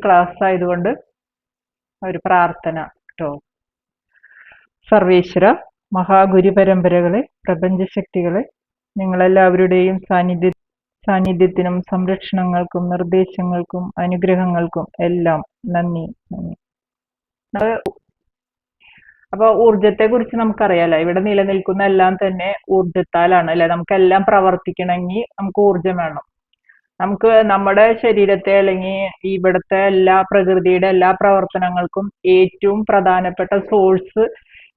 Class ആയതുകൊണ്ട് ഒരു പ്രാർത്ഥന കേട്ടോ. സർവേശ്വര മഹാഗുരു പരമ്പരകളെ, പ്രപഞ്ചശക്തികളെ, നിങ്ങളെല്ലാവരുടെയും സാന്നിധ്യത്തിനും സംരക്ഷണങ്ങൾക്കും നിർദ്ദേശങ്ങൾക്കും അനുഗ്രഹങ്ങൾക്കും എല്ലാം നന്ദി. അപ്പൊ ഊർജത്തെ കുറിച്ച് നമുക്കറിയാലോ. ഇവിടെ നിലനിൽക്കുന്ന എല്ലാം തന്നെ ഊർജത്താലാണ് അല്ലെ. നമുക്കെല്ലാം പ്രവർത്തിക്കണമെങ്കിൽ നമുക്ക് ഊർജം വേണം. നമുക്ക് നമ്മുടെ ശരീരത്തെ അല്ലെങ്കിൽ ഇവിടുത്തെ പ്രകൃതിയുടെ എല്ലാ പ്രവർത്തനങ്ങൾക്കും ഏറ്റവും പ്രധാനപ്പെട്ട സോഴ്സ്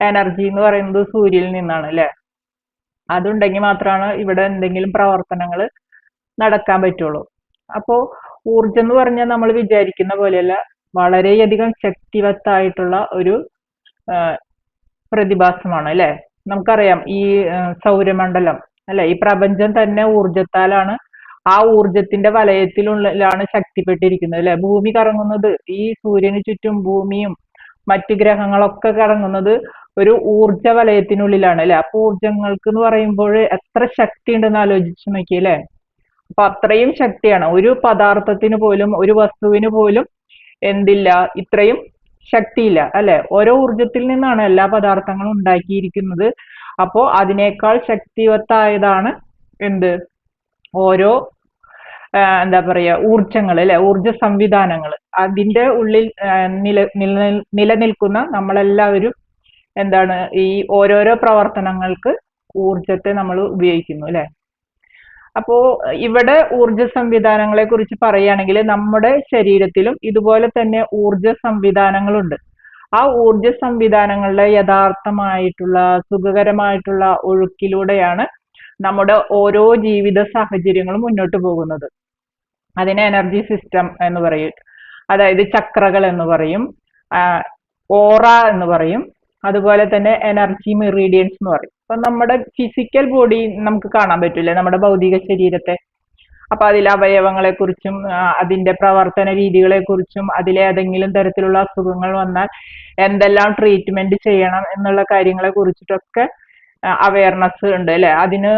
എനർജി എന്ന് പറയുന്നത് സൂര്യനിൽ നിന്നാണ് അല്ലെ. അതുണ്ടെങ്കിൽ മാത്രമാണ് ഇവിടെ എന്തെങ്കിലും പ്രവർത്തനങ്ങൾ നടക്കാൻ പറ്റുള്ളൂ. അപ്പോ ഊർജം എന്ന് പറഞ്ഞാൽ നമ്മൾ വിചാരിക്കുന്ന പോലെയല്ല, വളരെയധികം ശക്തിവത്തായിട്ടുള്ള ഒരു പ്രതിഭാസമാണ് അല്ലെ. നമുക്കറിയാം ഈ സൗരമണ്ഡലം അല്ലെ, ഈ പ്രപഞ്ചം തന്നെ ഊർജത്താലാണ്, ആ ഊർജത്തിന്റെ വലയത്തിലുള്ളിലാണ് ശക്തിപ്പെട്ടിരിക്കുന്നത് അല്ലെ. ഭൂമി കറങ്ങുന്നത്, ഈ സൂര്യന് ചുറ്റും ഭൂമിയും മറ്റ് ഗ്രഹങ്ങളൊക്കെ കറങ്ങുന്നത് ഒരു ഊർജ വലയത്തിനുള്ളിലാണ് അല്ലെ. അപ്പൊ ഊർജങ്ങൾക്ക് എന്ന് പറയുമ്പോൾ എത്ര ശക്തി ഉണ്ടെന്ന് ആലോചിച്ച് നോക്കി അല്ലെ. അപ്പൊ അത്രയും ശക്തിയാണ്. ഒരു പദാർത്ഥത്തിന് പോലും, ഒരു വസ്തുവിന് പോലും എന്തില്ല, ഇത്രയും ശക്തിയില്ല അല്ലെ. ഓരോ ഊർജത്തിൽ നിന്നാണ് എല്ലാ പദാർത്ഥങ്ങളും ഉണ്ടാക്കിയിരിക്കുന്നത്. അപ്പോ അതിനേക്കാൾ ശക്തിവത്തായതാണ് എന്ത്, ഓരോ എന്താ പറയാ ഊർജങ്ങൾ അല്ലെ, ഊർജ സംവിധാനങ്ങൾ. അതിന്റെ ഉള്ളിൽ നിലനിൽക്കുന്ന നമ്മളെല്ലാവരും എന്താണ്, ഈ ഓരോരോ പ്രവർത്തനങ്ങൾക്ക് ഊർജത്തെ നമ്മൾ ഉപയോഗിക്കുന്നു അല്ലെ. അപ്പോ ഇവിടെ ഊർജ സംവിധാനങ്ങളെ കുറിച്ച് പറയുകയാണെങ്കിൽ നമ്മുടെ ശരീരത്തിലും ഇതുപോലെ തന്നെ ഊർജ സംവിധാനങ്ങളുണ്ട്. ആ ഊർജ സംവിധാനങ്ങളുടെ യഥാർത്ഥമായിട്ടുള്ള സുഖകരമായിട്ടുള്ള ഒഴുക്കിലൂടെയാണ് നമ്മുടെ ഓരോ ജീവിത സാഹചര്യങ്ങളും മുന്നോട്ട് പോകുന്നത്. അതിനെ എനർജി സിസ്റ്റം എന്ന് പറയും. അതായത് ചക്രകൾ എന്ന് പറയും, ഓറ എന്ന് പറയും, അതുപോലെ തന്നെ എനർജി മെറീഡിയൻസ് എന്ന് പറയും. അപ്പൊ നമ്മുടെ ഫിസിക്കൽ ബോഡി നമുക്ക് കാണാൻ പറ്റില്ലേ, നമ്മുടെ ഭൗതിക ശരീരത്തെ. അപ്പൊ അതിലെ അവയവങ്ങളെ കുറിച്ചും അതിന്റെ പ്രവർത്തന രീതികളെ കുറിച്ചും അതിലെ ഏതെങ്കിലും തരത്തിലുള്ള അസുഖങ്ങൾ വന്നാൽ എന്തെല്ലാം ട്രീറ്റ്മെന്റ് ചെയ്യണം എന്നുള്ള കാര്യങ്ങളെ കുറിച്ചിട്ടൊക്കെ അവയർനെസ് ഉണ്ട് അല്ലെ. അതിന്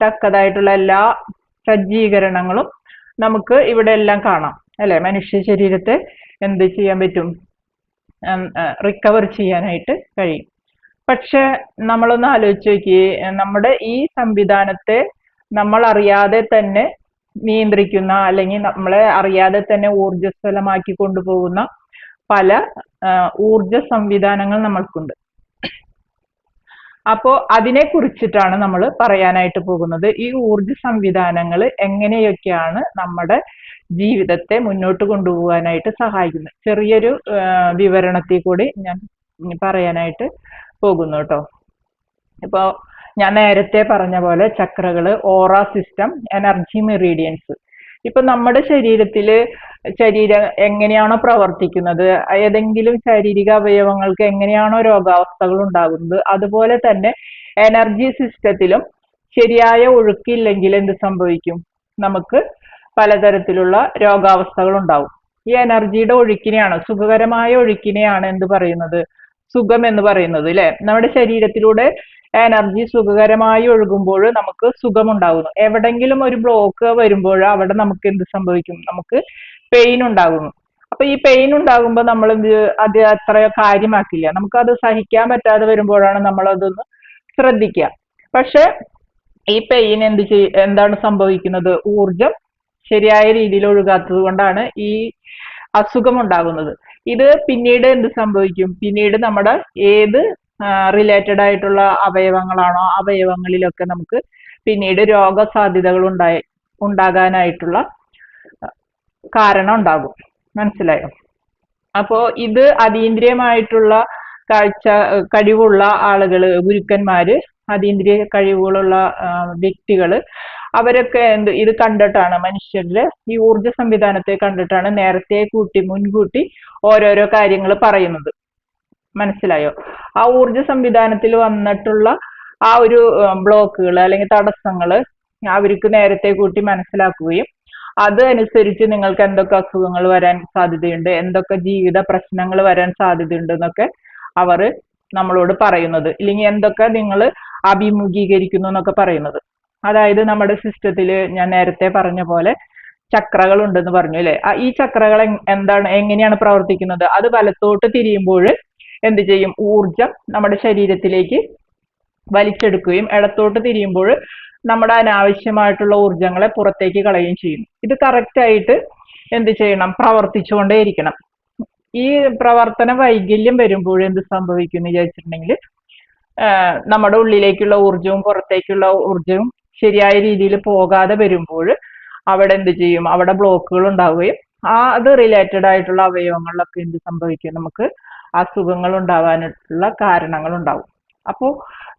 തക്കതായിട്ടുള്ള എല്ലാ സജ്ജീകരണങ്ങളും നമുക്ക് ഇവിടെ എല്ലാം കാണാം അല്ലെ. മനുഷ്യ ശരീരത്തെ എന്ത് ചെയ്യാൻ പറ്റും, റിക്കവർ ചെയ്യാനായിട്ട് കഴിയും. പക്ഷെ നമ്മളൊന്ന് ആലോചിച്ച് നോക്കിയേ, നമ്മുടെ ഈ സംവിധാനത്തെ നമ്മൾ അറിയാതെ തന്നെ നിയന്ത്രിക്കുന്ന, അല്ലെങ്കിൽ നമ്മളെ അറിയാതെ തന്നെ ഊർജ്ജസ്വലമാക്കി കൊണ്ടുപോകുന്ന പല ഊർജ സംവിധാനങ്ങൾ നമ്മൾക്കുണ്ട്. അപ്പോ അതിനെ കുറിച്ചിട്ടാണ് നമ്മൾ പറയാനായിട്ട് പോകുന്നത്. ഈ ഊർജ സംവിധാനങ്ങൾ എങ്ങനെയൊക്കെയാണ് നമ്മുടെ ജീവിതത്തെ മുന്നോട്ട് കൊണ്ടുപോകാനായിട്ട് സഹായിക്കുന്നത്. ചെറിയൊരു വിവരണത്തിൽ കൂടി ഞാൻ പറയാനായിട്ട് പോകുന്നു കേട്ടോ. ഇപ്പോ ഞാൻ നേരത്തെ പറഞ്ഞ പോലെ ചക്രകള്, ഓറ സിസ്റ്റം, എനർജി മെറീഡിയൻസ്. ഇപ്പൊ നമ്മുടെ ശരീരം എങ്ങനെയാണോ പ്രവർത്തിക്കുന്നത്, ഏതെങ്കിലും ശാരീരിക അവയവങ്ങൾക്ക് എങ്ങനെയാണോ രോഗാവസ്ഥകൾ ഉണ്ടാകുന്നത്, അതുപോലെ തന്നെ എനർജി സിസ്റ്റത്തിലും ശരിയായ ഒഴുക്കില്ലെങ്കിൽ എന്ത് സംഭവിക്കും, നമുക്ക് പലതരത്തിലുള്ള രോഗാവസ്ഥകൾ ഉണ്ടാവും. ഈ എനർജിയുടെ ഒഴുക്കിനെയാണ്, സുഖകരമായ ഒഴുക്കിനെയാണ് എന്ത് പറയുന്നത്, സുഖം എന്ന് പറയുന്നത് അല്ലെ. നമ്മുടെ ശരീരത്തിലൂടെ എനർജി സുഖകരമായി ഒഴുകുമ്പോൾ നമുക്ക് സുഖമുണ്ടാകുന്നു. എവിടെങ്കിലും ഒരു ബ്ലോക്ക് വരുമ്പോൾ അവിടെ നമുക്ക് എന്ത് സംഭവിക്കും, നമുക്ക് പെയിൻ ഉണ്ടാകുന്നു. അപ്പൊ ഈ പെയിൻ ഉണ്ടാകുമ്പോൾ നമ്മൾ അത് അത്ര കാര്യമാക്കില്ല, നമുക്ക് അത് സഹിക്കാൻ പറ്റാതെ വരുമ്പോഴാണ് നമ്മൾ അതൊന്ന് ശ്രദ്ധിക്കുക. പക്ഷെ ഈ പെയിൻ എന്താണ് സംഭവിക്കുന്നത്, ഊർജം ശരിയായ രീതിയിൽ ഒഴുകാത്തത് കൊണ്ടാണ് ഈ അസുഖം ഉണ്ടാകുന്നത്. ഇത് പിന്നീട് എന്ത് സംഭവിക്കും, പിന്നീട് നമ്മുടെ ഏത് റിലേറ്റഡ് ആയിട്ടുള്ള അവയവങ്ങളാണോ അവയവങ്ങളിലൊക്കെ നമുക്ക് പിന്നീട് രോഗസാധ്യതകൾ ഉണ്ടാകാനായിട്ടുള്ള കാരണം ഉണ്ടാകും. മനസ്സിലായോ? അപ്പോ ഇത് അതീന്ദ്രിയമായിട്ടുള്ള കഴിവുള്ള ആളുകള്, ഗുരുക്കന്മാര്, അതീന്ദ്രിയ കഴിവുകളുള്ള വ്യക്തികള്, അവരൊക്കെ ഇത് കണ്ടിട്ടാണ്, മനുഷ്യരുടെ ഈ ഊർജ സംവിധാനത്തെ കണ്ടിട്ടാണ് നേരത്തെ മുൻകൂട്ടി ഓരോരോ കാര്യങ്ങൾ പറയുന്നത്. മനസ്സിലായോ? ആ ഊർജ സംവിധാനത്തിൽ വന്നിട്ടുള്ള ആ ഒരു ബ്ലോക്കുകൾ അല്ലെങ്കിൽ തടസ്സങ്ങള് അവർക്ക് നേരത്തെ കൂട്ടി മനസ്സിലാക്കുകയും അത് അനുസരിച്ച് നിങ്ങൾക്ക് എന്തൊക്കെ അസുഖങ്ങൾ വരാൻ സാധ്യതയുണ്ട്, എന്തൊക്കെ ജീവിത പ്രശ്നങ്ങൾ വരാൻ സാധ്യതയുണ്ട് എന്നൊക്കെ അവർ നമ്മളോട് പറയുന്നത്, ഇല്ലെങ്കിൽ എന്തൊക്കെ നിങ്ങൾ അഭിമുഖീകരിക്കുന്നു എന്നൊക്കെ പറയുന്നത്. അതായത് നമ്മുടെ സിസ്റ്റത്തിൽ ഞാൻ നേരത്തെ പറഞ്ഞ പോലെ ചക്രകൾ ഉണ്ടെന്ന് പറഞ്ഞു അല്ലെ. ഈ ചക്രകൾ എന്താണ്, എങ്ങനെയാണ് പ്രവർത്തിക്കുന്നത്? അത് വലത്തോട്ട് തിരിയുമ്പോൾ എന്ത് ചെയ്യും? ഊർജം നമ്മുടെ ശരീരത്തിലേക്ക് വലിച്ചെടുക്കുകയും ഇടത്തോട്ട് തിരിയുമ്പോൾ നമ്മുടെ അനാവശ്യമായിട്ടുള്ള ഊർജങ്ങളെ പുറത്തേക്ക് കളയുകയും ചെയ്യും. ഇത് കറക്റ്റ് ആയിട്ട് എന്ത് ചെയ്യണം? പ്രവർത്തിച്ചുകൊണ്ടേയിരിക്കണം. ഈ പ്രവർത്തന വൈകല്യം വരുമ്പോൾ എന്ത് സംഭവിക്കും എന്ന് വിചാരിച്ചിട്ടുണ്ടെങ്കിൽ നമ്മുടെ ഉള്ളിലേക്കുള്ള ഊർജവും പുറത്തേക്കുള്ള ഊർജവും ശരിയായ രീതിയിൽ പോകാതെ വരുമ്പോൾ അവിടെ എന്ത് ചെയ്യും? അവിടെ ബ്ലോക്കുകൾ ഉണ്ടാവുകയും അത് റിലേറ്റഡ് ആയിട്ടുള്ള അവയവങ്ങളിലൊക്കെ എന്ത് സംഭവിക്കും? നമുക്ക് അസുഖങ്ങൾ ഉണ്ടാവാനുള്ള കാരണങ്ങൾ ഉണ്ടാവും. അപ്പോൾ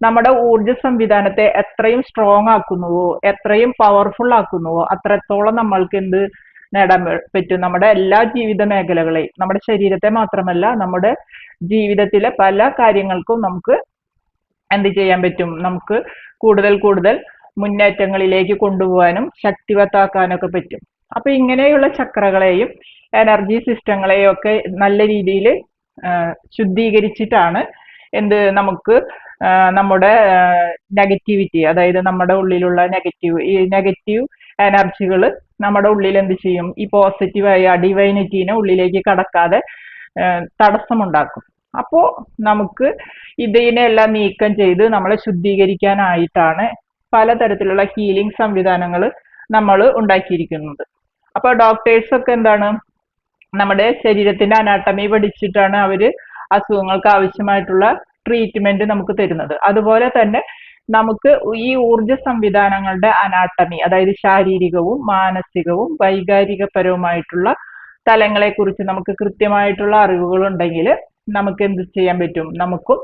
നമ്മുടെ ഊർജ സംവിധാനത്തെ എത്രയും സ്ട്രോങ് ആക്കുന്നുവോ, എത്രയും പവർഫുൾ ആക്കുന്നുവോ, അത്രത്തോളം നമ്മൾക്ക് എന്ത് നേടാൻ പറ്റും? നമ്മുടെ എല്ലാ ജീവിത മേഖലകളെയും, നമ്മുടെ ശരീരത്തെ മാത്രമല്ല നമ്മുടെ ജീവിതത്തിലെ പല കാര്യങ്ങൾക്കും നമുക്ക് എന്ത് ചെയ്യാൻ പറ്റും? നമുക്ക് കൂടുതൽ കൂടുതൽ മുന്നേറ്റങ്ങളിലേക്ക് കൊണ്ടുപോകാനും ശക്തിവത്താക്കാനൊക്കെ പറ്റും. അപ്പൊ ഇങ്ങനെയുള്ള ചക്രകളെയും എനർജി സിസ്റ്റങ്ങളെയും ഒക്കെ നല്ല രീതിയിൽ ശുദ്ധീകരിച്ചിട്ടാണ് എന്ത് നമുക്ക് നമ്മുടെ നെഗറ്റിവിറ്റി, അതായത് നമ്മുടെ ഉള്ളിലുള്ള ഈ നെഗറ്റീവ് എനർജികൾ നമ്മുടെ ഉള്ളിൽ എന്ത് ചെയ്യും? ഈ പോസിറ്റീവായ ഡിവൈനിറ്റീനെ ഉള്ളിലേക്ക് കടക്കാതെ തടസ്സമുണ്ടാക്കും. അപ്പോ നമുക്ക് ഇതിനെല്ലാം നീക്കം ചെയ്ത് നമ്മളെ ശുദ്ധീകരിക്കാനായിട്ടാണ് പലതരത്തിലുള്ള ഹീലിംഗ് സംവിധാനങ്ങൾ നമ്മൾ ഉണ്ടാക്കിയിരിക്കുന്നത്. അപ്പൊ ഡോക്ടേഴ്സ് ഒക്കെ എന്താണ്, നമ്മുടെ ശരീരത്തിന്റെ അനാട്ടമി പഠിച്ചിട്ടാണ് അവര് അസുഖങ്ങൾക്ക് ആവശ്യമായിട്ടുള്ള ട്രീറ്റ്മെന്റ് നമുക്ക് തരുന്നത്. അതുപോലെ തന്നെ നമുക്ക് ഈ ഊർജ സംവിധാനങ്ങളുടെ അനാട്ടമി, അതായത് ശാരീരികവും മാനസികവും വൈകാരികപരവുമായിട്ടുള്ള തലങ്ങളെ കുറിച്ച് നമുക്ക് കൃത്യമായിട്ടുള്ള അറിവുകൾ ഉണ്ടെങ്കിൽ നമുക്ക് എന്ത് ചെയ്യാൻ പറ്റും? നമുക്കും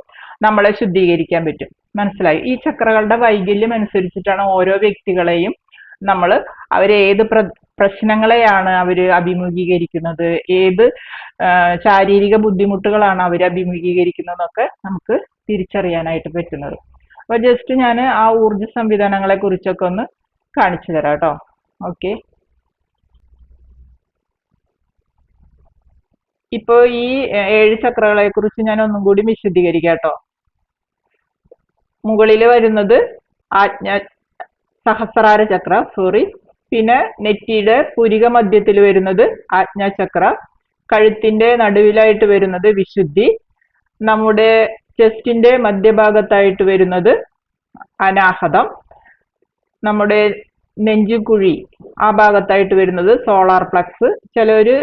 നമ്മളെ ശുദ്ധീകരിക്കാൻ പറ്റും. മനസ്സിലായി? ഈ ചക്രകളുടെ വൈകല്യം അനുസരിച്ചിട്ടാണ് ഓരോ വ്യക്തികളെയും നമ്മൾ അവരേത് പ്രശ്നങ്ങളെയാണ് അവര് അഭിമുഖീകരിക്കുന്നത്, ഏത് ശാരീരിക ബുദ്ധിമുട്ടുകളാണ് അവർ അഭിമുഖീകരിക്കുന്നതെന്നൊക്കെ നമുക്ക് തിരിച്ചറിയാനായിട്ട് പറ്റുന്നത്. അപ്പൊ ജസ്റ്റ് ഞാൻ ആ ഊർജ സംവിധാനങ്ങളെ കുറിച്ചൊക്കെ ഒന്ന് കാണിച്ചു തരാം കേട്ടോ. ഓക്കെ, ഇപ്പൊ ഈ 7 ചക്രകളെ കുറിച്ച് ഞാൻ ഒന്നും കൂടി വിശദീകരിക്കാം കേട്ടോ. മുകളിൽ വരുന്നത് സഹസ്രാര ചക്ര, പിന്നെ നെറ്റിയുടെ പുരിക മധ്യത്തിൽ വരുന്നത് ആജ്ഞാചക്ര, കഴുത്തിന്റെ നടുവിലായിട്ട് വരുന്നത് വിശുദ്ധി, നമ്മുടെ ചെസ്റ്റിന്റെ മധ്യഭാഗത്തായിട്ട് വരുന്നത് അനാഹതം, നമ്മുടെ നെഞ്ചുകുഴി ആ ഭാഗത്തായിട്ട് വരുന്നത് സോളാർ പ്ലക്സ്. ചിലര്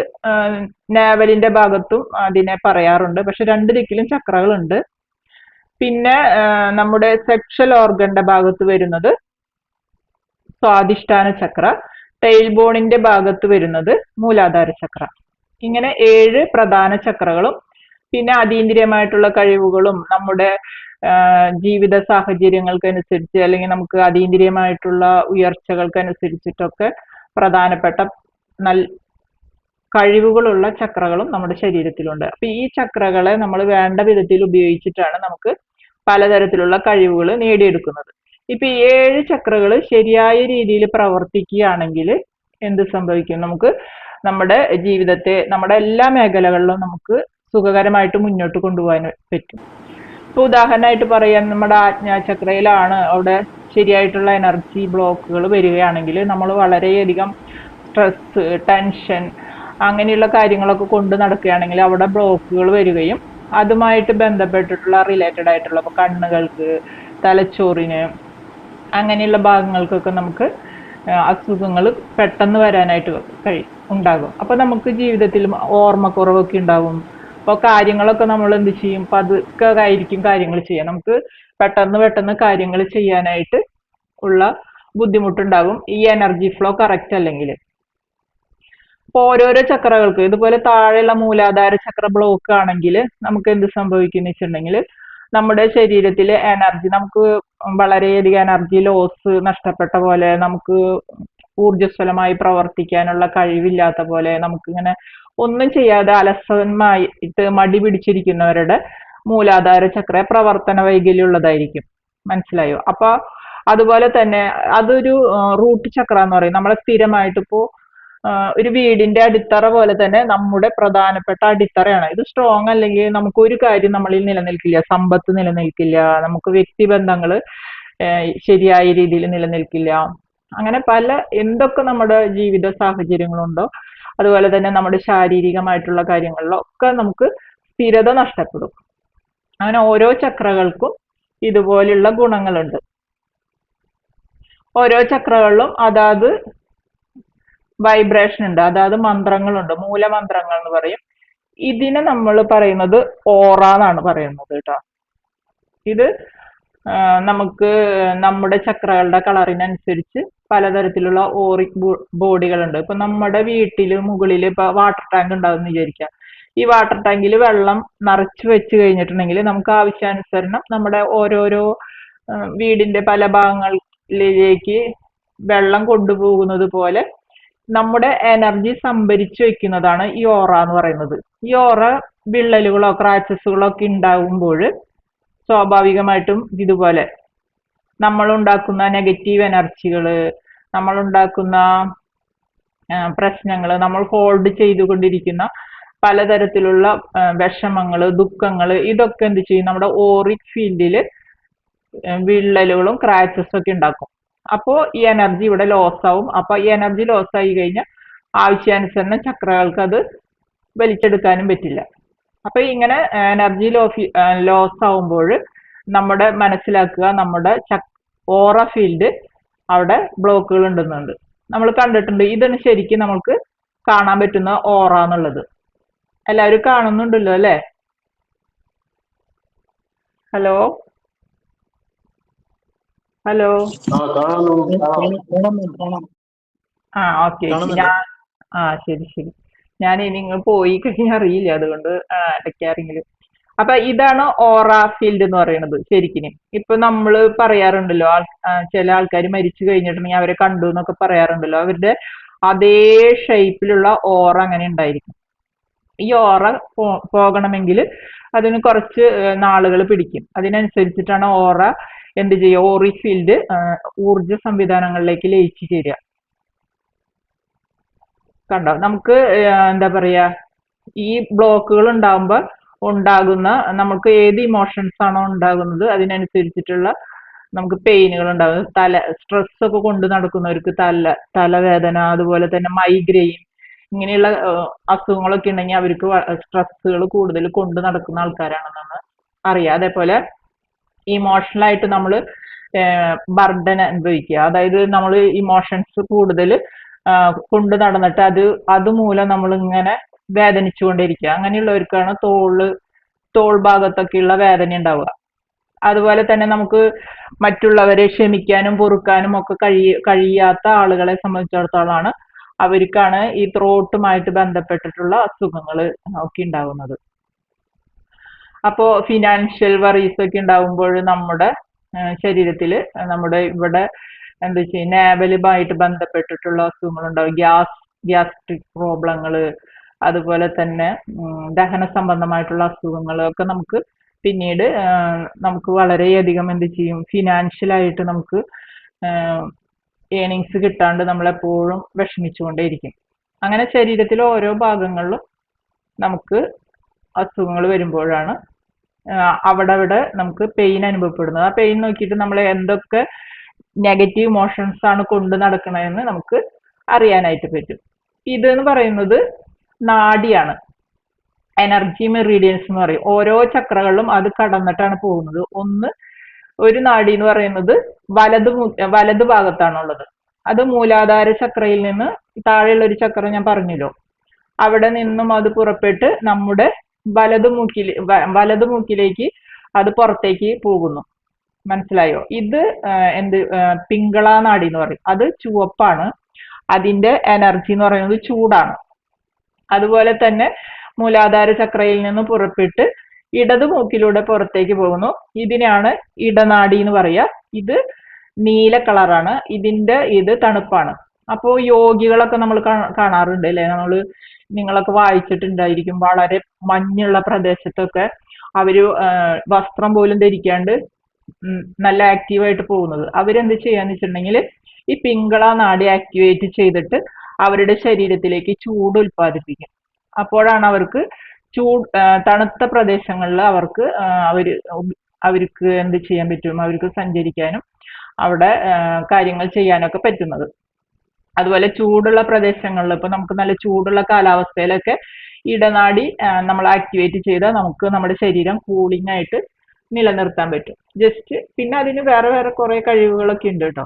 നാവലിന്റെ ഭാഗത്തും അതിനെ പറയാറുണ്ട്, പക്ഷെ രണ്ട് ദിക്കിലും ചക്രകളുണ്ട്. പിന്നെ നമ്മുടെ സെക്ഷൽ ഓർഗന്റെ ഭാഗത്ത് വരുന്നത് സ്വാധിഷ്ഠാന ചക്ര, ടെയിൽ ബോണിന്റെ ഭാഗത്ത് വരുന്നത് മൂലാധാര ചക്ര. ഇങ്ങനെ 7 പ്രധാന ചക്രകളും പിന്നെ അതീന്ദ്രിയമായിട്ടുള്ള കഴിവുകളും നമ്മുടെ ജീവിത സാഹചര്യങ്ങൾക്കനുസരിച്ച് അല്ലെങ്കിൽ നമുക്ക് അതീന്ദ്രിയമായിട്ടുള്ള ഉയർച്ചകൾക്കനുസരിച്ചിട്ടൊക്കെ പ്രധാനപ്പെട്ട കഴിവുകളുള്ള ചക്രകളും നമ്മുടെ ശരീരത്തിലുണ്ട്. അപ്പൊ ഈ ചക്രകളെ നമ്മൾ വേണ്ട വിധത്തിൽ ഉപയോഗിച്ചിട്ടാണ് നമുക്ക് പലതരത്തിലുള്ള കഴിവുകൾ നേടിയെടുക്കുന്നത്. ഇപ്പൊ ഈ 7 ചക്രകൾ ശരിയായ രീതിയിൽ പ്രവർത്തിക്കുകയാണെങ്കിൽ എന്ത് സംഭവിക്കും? നമുക്ക് നമ്മുടെ ജീവിതത്തെ നമ്മുടെ എല്ലാ മേഖലകളിലും നമുക്ക് സുഖകരമായിട്ട് മുന്നോട്ട് കൊണ്ടുപോകാൻ പറ്റും. ഇപ്പൊ ഉദാഹരണമായിട്ട് പറയാൻ, നമ്മുടെ ആജ്ഞാചക്രയിലാണ് അവിടെ ശരിയായിട്ടുള്ള എനർജി ബ്ലോക്കുകൾ വരികയാണെങ്കിൽ നമ്മൾ വളരെയധികം സ്ട്രെസ്, ടെൻഷൻ അങ്ങനെയുള്ള കാര്യങ്ങളൊക്കെ കൊണ്ട് നടക്കുകയാണെങ്കിൽ അവിടെ ബ്ലോക്കുകൾ വരികയും അതുമായിട്ട് ബന്ധപ്പെട്ടിട്ടുള്ള റിലേറ്റഡ് ആയിട്ടുള്ള ഇപ്പൊ കണ്ണുകൾക്ക്, തലച്ചോറിന് അങ്ങനെയുള്ള ഭാഗങ്ങൾക്കൊക്കെ നമുക്ക് അസുഖങ്ങൾ പെട്ടെന്ന് വരാനായിട്ട് ഉണ്ടാകും. അപ്പൊ നമുക്ക് ജീവിതത്തിൽ ഓർമ്മക്കുറവൊക്കെ ഉണ്ടാവും. അപ്പോൾ കാര്യങ്ങളൊക്കെ നമ്മൾ എന്ത് ചെയ്യും? പതുക്കെ ആയിരിക്കും കാര്യങ്ങൾ ചെയ്യാം. നമുക്ക് പെട്ടെന്ന് കാര്യങ്ങൾ ചെയ്യാനായിട്ട് ഉള്ള ബുദ്ധിമുട്ടുണ്ടാകും ഈ എനർജി ഫ്ലോ കറക്റ്റ് അല്ലെങ്കിൽ. അപ്പോൾ ഓരോരോ ചക്രകൾക്ക് ഇതുപോലെ താഴെയുള്ള മൂലാധാര ചക്ര ബ്ലോക്ക് ആണെങ്കിൽ നമുക്ക് എന്ത് സംഭവിക്കും എന്ന് വെച്ചിട്ടുണ്ടെങ്കിൽ നമ്മുടെ ശരീരത്തിലെ എനർജി, നമുക്ക് വളരെയധികം എനർജി ലോസ് നഷ്ടപ്പെട്ട പോലെ, നമുക്ക് ഊർജ്ജസ്വലമായി പ്രവർത്തിക്കാനുള്ള കഴിവില്ലാത്ത പോലെ, നമുക്കിങ്ങനെ ഒന്നും ചെയ്യാതെ അലസമായിട്ട് മടി പിടിച്ചിരിക്കുന്നവരുടെ മൂലാധാര ചക്ര പ്രവർത്തന വൈകല്യം ഉള്ളതായിരിക്കും. മനസ്സിലായോ? അപ്പൊ അതുപോലെ തന്നെ അതൊരു റൂട്ട് ചക്ര എന്ന് പറയും. നമ്മളെ സ്ഥിരമായിട്ട് ഇപ്പോ ഒരു വീടിന്റെ അടിത്തറ പോലെ തന്നെ നമ്മുടെ പ്രധാനപ്പെട്ട അടിത്തറയാണ്. ഇത് സ്ട്രോങ് അല്ലെങ്കിൽ നമുക്ക് ഒരു കാര്യം നമ്മളിൽ നിലനിൽക്കില്ല. സമ്പത്ത് നിലനിൽക്കില്ല, നമുക്ക് വ്യക്തിബന്ധങ്ങൾ ശരിയായ രീതിയിൽ നിലനിൽക്കില്ല, അങ്ങനെ പല എന്തൊക്കെ നമ്മുടെ ജീവിത സാഹചര്യങ്ങളുണ്ടോ അതുപോലെ തന്നെ നമ്മുടെ ശാരീരികമായിട്ടുള്ള കാര്യങ്ങളിലൊക്കെ നമുക്ക് സ്ഥിരത നഷ്ടപ്പെടും. അങ്ങനെ ഓരോ ചക്രകൾക്കും ഇതുപോലുള്ള ഗുണങ്ങളുണ്ട്. ഓരോ ചക്രകളിലും അതാത് വൈബ്രേഷൻ ഉണ്ട്, അതാത് മന്ത്രങ്ങളുണ്ട്, മൂലമന്ത്രങ്ങൾ എന്ന് പറയും. ഇതിനെ നമ്മൾ പറയുന്നത് ഓറ എന്നാണ് പറയുന്നത് കേട്ടോ. ഇത് നമുക്ക് നമ്മുടെ ചക്രകളുടെ കളറിനനുസരിച്ച് പലതരത്തിലുള്ള ഓറിക് ബോഡികളുണ്ട്. ഇപ്പൊ നമ്മുടെ വീട്ടില് മുകളിൽ ഇപ്പൊ വാട്ടർ ടാങ്ക് ഉണ്ടാവും വിചാരിക്കാം. ഈ വാട്ടർ ടാങ്കിൽ വെള്ളം നിറച്ചു വെച്ച് കഴിഞ്ഞിട്ടുണ്ടെങ്കിൽ നമുക്ക് ആവശ്യാനുസരണം നമ്മുടെ ഓരോരോ വീടിന്റെ പല ഭാഗങ്ങളിലേക്ക് വെള്ളം കൊണ്ടുപോകുന്നത് പോലെ നമ്മുടെ എനർജി സംഭരിച്ചു വെക്കുന്നതാണ് ഈ ഓറ എന്ന് പറയുന്നത്. ഈ ഓറ വിള്ളലുകളോ ക്രാച്ചസുകളോ ഒക്കെ ഉണ്ടാകുമ്പോൾ സ്വാഭാവികമായിട്ടും ഇതുപോലെ നമ്മളുണ്ടാക്കുന്ന നെഗറ്റീവ് എനർജികള്, നമ്മളുണ്ടാക്കുന്ന പ്രശ്നങ്ങൾ, നമ്മൾ ഹോൾഡ് ചെയ്തുകൊണ്ടിരിക്കുന്ന പലതരത്തിലുള്ള വിഷമങ്ങള്, ദുഃഖങ്ങള്, ഇതൊക്കെ എന്ത് ചെയ്യും, നമ്മുടെ ഓറിക് ഫീൽഡില് വിള്ളലുകളും ക്രാച്ചസും ഒക്കെ ഉണ്ടാക്കും. അപ്പോൾ ഈ എനർജി ഇവിടെ ലോസ് ആവും. അപ്പൊ ഈ എനർജി ലോസ് ആയി കഴിഞ്ഞാൽ ആവശ്യാനുസരണം ചക്രകൾക്ക് അത് വലിച്ചെടുക്കാനും പറ്റില്ല. അപ്പൊ ഇങ്ങനെ എനർജി ലോസ് ആവുമ്പോൾ നമ്മുടെ മനസ്സിലാക്കുക, നമ്മുടെ ഓറ ഫീൽഡ് അവിടെ ബ്ലോക്കുകൾ ഉണ്ടെന്നുണ്ട്. നമ്മൾ കണ്ടിട്ടുണ്ട്. ഇതാണ് ശരിക്കും നമുക്ക് കാണാൻ പറ്റുന്ന ഓറ എന്നുള്ളത്. എല്ലാവരും കാണുന്നുണ്ടല്ലോ അല്ലേ? ഹലോ ഹലോ ആ ഓക്കെ. ശരി ശരി. ഞാൻ നിങ്ങൾ പോയി കഴിഞ്ഞാൽ അറിയില്ല, അതുകൊണ്ട് ഇടയ്ക്കാരെങ്കിലും. അപ്പൊ ഇതാണ് ഓറ ഫീൽഡ് എന്ന് പറയുന്നത് ശരിക്കും. ഇപ്പൊ നമ്മൾ പറയാറുണ്ടല്ലോ, ചില ആൾക്കാർ മരിച്ചു കഴിഞ്ഞിട്ടുണ്ടെങ്കിൽ അവരെ കണ്ടു എന്നൊക്കെ പറയാറുണ്ടല്ലോ. അവരുടെ അതേ ഷേപ്പിലുള്ള ഓറ അങ്ങനെ ഉണ്ടായിരിക്കും. ഈ ഓറ പോകണമെങ്കിൽ അതിന് കുറച്ച് നാളുകൾ പിടിക്കും. അതിനനുസരിച്ചിട്ടാണ് ഓറ എന്ത് ചെയ്യുക, ഓറിക് ഫീൽഡ് ഊർജ സംവിധാനങ്ങളിലേക്ക് ലയിച്ചു ചേരുക. കണ്ടോ, നമുക്ക് എന്താ പറയാ, ഈ ബ്ലോക്കുകൾ ഉണ്ടാകുമ്പോൾ ഉണ്ടാകുന്ന നമുക്ക് ഏത് ഇമോഷൻസ് ആണോ ഉണ്ടാകുന്നത് അതിനനുസരിച്ചിട്ടുള്ള നമുക്ക് പെയിനുകൾ ഉണ്ടാകും. സ്ട്രെസ് ഒക്കെ കൊണ്ട് നടക്കുന്നവർക്ക് തലവേദന, അതുപോലെ തന്നെ മൈഗ്രെയിൻ, ഇങ്ങനെയുള്ള അസുഖങ്ങളൊക്കെ ഉണ്ടെങ്കിൽ അവർക്ക് സ്ട്രെസ്സുകൾ കൂടുതൽ കൊണ്ട് നടക്കുന്ന ആൾക്കാരാണെന്നാണ് അറിയാം. അതേപോലെ ഇമോഷണൽ ആയിട്ട് നമ്മൾ ബർഡൻ അനുഭവിക്കുക, അതായത് നമ്മൾ ഇമോഷൻസ് കൂടുതൽ കൊണ്ട് നടന്നിട്ട് അതുമൂലം നമ്മൾ ഇങ്ങനെ വേദനിച്ചുകൊണ്ടിരിക്കുക, അങ്ങനെയുള്ളവർക്കാണ് തോൾ ഭാഗത്തൊക്കെയുള്ള വേദന ഉണ്ടാവുക. അതുപോലെ തന്നെ നമുക്ക് മറ്റുള്ളവരെ ക്ഷമിക്കാനും പൊറുക്കാനും ഒക്കെ കഴിയാത്ത ആളുകളെ സംബന്ധിച്ചിടത്തോളമാണ് അവർക്കാണ് ഈ ത്രോട്ടുമായിട്ട് ബന്ധപ്പെട്ടിട്ടുള്ള അസുഖങ്ങൾ ഒക്കെ ഉണ്ടാവുന്നത്. അപ്പോ ഫിനാൻഷ്യൽ വറീസ് ഒക്കെ ഉണ്ടാവുമ്പോൾ നമ്മുടെ ശരീരത്തിൽ നമ്മുടെ ഇവിടെ എന്താ വെച്ചാൽ നാവലുമായിട്ട് ബന്ധപ്പെട്ടിട്ടുള്ള അസുഖങ്ങൾ ഉണ്ടാവും. ഗ്യാസ്ട്രിക് പ്രോബ്ലങ്ങള്, അതുപോലെ തന്നെ ദഹന സംബന്ധമായിട്ടുള്ള അസുഖങ്ങളൊക്കെ നമുക്ക് പിന്നീട് നമുക്ക് വളരെയധികം എന്ത് ചെയ്യും, ഫിനാൻഷ്യലായിട്ട് നമുക്ക് ഏണിങ്സ് കിട്ടാണ്ട് നമ്മളെപ്പോഴും വിഷമിച്ചുകൊണ്ടേയിരിക്കും. അങ്ങനെ ശരീരത്തിലെ ഓരോ ഭാഗങ്ങളിലും നമുക്ക് അസുഖങ്ങൾ വരുമ്പോഴാണ് അവിടെ നമുക്ക് പെയിൻ അനുഭവപ്പെടുന്നത്. ആ പെയിൻ നോക്കിയിട്ട് നമ്മൾ എന്തൊക്കെ നെഗറ്റീവ് ഇമോഷൻസ് ആണ് കൊണ്ട് നടക്കണതെന്ന് നമുക്ക് അറിയാനായിട്ട് പറ്റും. ഇതെന്ന് പറയുന്നത് നാഡിയാണ്, എനർജി മെറീഡിയൻസ് എന്ന് പറയും. ഓരോ ചക്രകളിലും അത് കടന്നിട്ടാണ് പോകുന്നത്. ഒരു നാഡി എന്ന് പറയുന്നത് വലത് ഭാഗത്താണുള്ളത്. അത് മൂലാധാര ചക്രയിൽ നിന്ന് താഴെയുള്ള ഒരു ചക്ര ഞാൻ പറഞ്ഞല്ലോ, അവിടെ നിന്നും അത് പുറപ്പെട്ട് നമ്മുടെ വലത് മൂക്കിലേക്ക് അത് പുറത്തേക്ക് പോകുന്നു. മനസ്സിലായോ? ഇത് പിങ്കള നാഡി എന്ന് പറയും. അത് ചുവപ്പാണ്. അതിന്റെ എനർജി എന്ന് പറയുന്നത് ചൂടാണ്. അതുപോലെ തന്നെ മൂലാധാര ചക്രയിൽ നിന്ന് പുറപ്പെട്ട് ഇടത് മൂക്കിലൂടെ പുറത്തേക്ക് പോകുന്നു. ഇതിനെയാണ് ഇടനാഡി എന്ന് പറയുക. ഇത് നീല കളറാണ്. ഇത് തണുപ്പാണ്. അപ്പോൾ യോഗികളൊക്കെ നമ്മൾ കാണാറുണ്ട് അല്ലെ? നിങ്ങളൊക്കെ വായിച്ചിട്ടുണ്ടായിരിക്കും. വളരെ മഞ്ഞുള്ള പ്രദേശത്തൊക്കെ അവര് വസ്ത്രം പോലും ധരിക്കാണ്ട് നല്ല ആക്റ്റീവായിട്ട് പോകുന്നത്. അവരെന്ത് ചെയ്യാന്ന് വെച്ചിട്ടുണ്ടെങ്കിൽ ഈ പിങ്കള നാഡി ആക്ടിവേറ്റ് ചെയ്തിട്ട് അവരുടെ ശരീരത്തിലേക്ക് ചൂട് ഉൽപ്പാദിപ്പിക്കും. അപ്പോഴാണ് അവർക്ക് തണുത്ത പ്രദേശങ്ങളിൽ അവർക്ക് എന്ത് ചെയ്യാൻ പറ്റും, അവർക്ക് സഞ്ചരിക്കാനും അവിടെ കാര്യങ്ങൾ ചെയ്യാനൊക്കെ പറ്റുന്നത്. അതുപോലെ ചൂടുള്ള പ്രദേശങ്ങളിൽ ഇപ്പൊ നമുക്ക് നല്ല ചൂടുള്ള കാലാവസ്ഥയിലൊക്കെ ഇടനാഡി നമ്മൾ ആക്ടിവേറ്റ് ചെയ്താൽ നമുക്ക് നമ്മുടെ ശരീരം കൂളിംഗ് ആയിട്ട് നിലനിർത്താൻ പറ്റും. ജസ്റ്റ് പിന്നെ അതിന് വേറെ വേറെ കുറെ കഴിവുകളൊക്കെ ഉണ്ട് കേട്ടോ.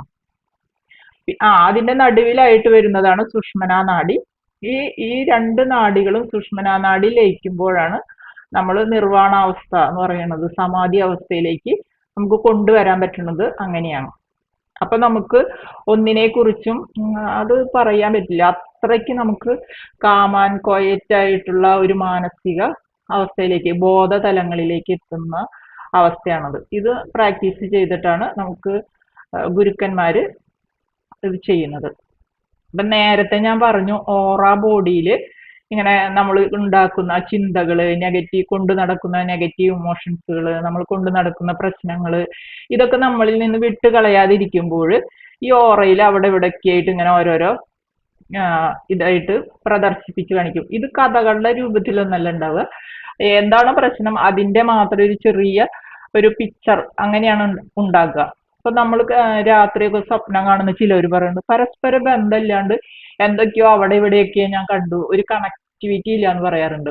അതിന്റെ നടുവിലായിട്ട് വരുന്നതാണ് സുഷുമ്നാ നാഡി. ഈ ഈ രണ്ട് നാഡികളും സുഷുമ്നാ നാഡി ലയിക്കുമ്പോഴാണ് നമ്മൾ നിർവാണാവസ്ഥ എന്ന് പറയുന്നത്, സമാധി അവസ്ഥയിലേക്ക് നമുക്ക് കൊണ്ടുവരാൻ പറ്റുന്നത്. അങ്ങനെയാണ്. അപ്പൊ നമുക്ക് ഒന്നിനെ കുറിച്ചും അത് പറയാൻ പറ്റില്ല, അത്രയ്ക്ക് നമുക്ക് കാമാൻ ക്വയറ്റ് ആയിട്ടുള്ള ഒരു മാനസിക അവസ്ഥയിലേക്ക്, ബോധതലങ്ങളിലേക്ക് എത്തുന്ന അവസ്ഥയാണത്. ഇത് പ്രാക്ടീസ് ചെയ്തിട്ടാണ് നമുക്ക് ഗുരുക്കന്മാര് ഇത് ചെയ്യുന്നത്. അപ്പൊ നേരത്തെ ഞാൻ പറഞ്ഞു, ഓറ ബോഡിയിൽ ഇങ്ങനെ നമ്മൾ ഉണ്ടാക്കുന്ന ചിന്തകള്, കൊണ്ടു നടക്കുന്ന നെഗറ്റീവ് ഇമോഷൻസുകൾ, നമ്മൾ കൊണ്ടു നടക്കുന്ന പ്രശ്നങ്ങൾ, ഇതൊക്കെ നമ്മളിൽ നിന്ന് വിട്ട് കളയാതിരിക്കുമ്പോൾ ഈ ഓറയിൽ അവിടെ ഇവിടെയൊക്കെ ആയിട്ട് ഇങ്ങനെ ഓരോരോ ഇതായിട്ട് പ്രദർശിപ്പിച്ച് കാണിക്കും. ഇത് കഥകളുടെ രൂപത്തിലൊന്നല്ല ഉണ്ടാവുക. എന്താണ് പ്രശ്നം അതിന്റെ മാത്രം ഒരു ചെറിയ ഒരു പിക്ചർ അങ്ങനെയാണ് ഉണ്ടാക്കുക. അപ്പൊ നമ്മൾ രാത്രിയൊക്കെ സ്വപ്നം കാണുന്ന ചിലർ പറയുന്നത് പരസ്പര ബന്ധമില്ലാണ്ട് എന്തൊക്കെയോ അവിടെ ഇവിടെയൊക്കെ ഞാൻ കണ്ടു, ഒരു കണക്ടിവിറ്റി ഇല്ല എന്ന് പറയാറുണ്ട്.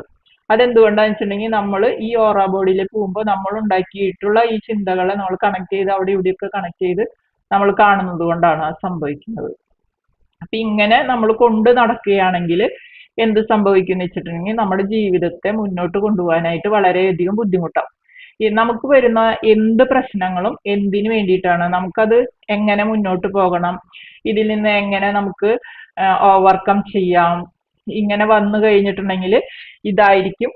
അതെന്തുകൊണ്ടാന്ന് വെച്ചിട്ടുണ്ടെങ്കിൽ നമ്മൾ ഈ ഓറ ബോഡിയിൽ പോകുമ്പോൾ നമ്മൾ ഉണ്ടാക്കിയിട്ടുള്ള ഈ ചിന്തകളെ നമ്മൾ കണക്ട് ചെയ്ത് അവിടെ ഇവിടെയൊക്കെ കണക്ട് ചെയ്ത് നമ്മൾ കാണുന്നത് കൊണ്ടാണ് അത് സംഭവിക്കുന്നത്. അപ്പൊ ഇങ്ങനെ നമ്മൾ കൊണ്ട് നടക്കുകയാണെങ്കിൽ എന്ത് സംഭവിക്കുന്നു വെച്ചിട്ടുണ്ടെങ്കിൽ നമ്മുടെ ജീവിതത്തെ മുന്നോട്ട് കൊണ്ടുപോകാനായിട്ട് വളരെയധികം ബുദ്ധിമുട്ടാവും. നമുക്ക് വരുന്ന എന്ത് പ്രശ്നങ്ങളും എന്തിനു വേണ്ടിയിട്ടാണ്, നമുക്കത് എങ്ങനെ മുന്നോട്ട് പോകണം, ഇതിൽ നിന്ന് എങ്ങനെ നമുക്ക് ഓവർകം ചെയ്യാം, ഇങ്ങനെ വന്നു കഴിഞ്ഞിട്ടുണ്ടെങ്കിൽ ഇതായിരിക്കും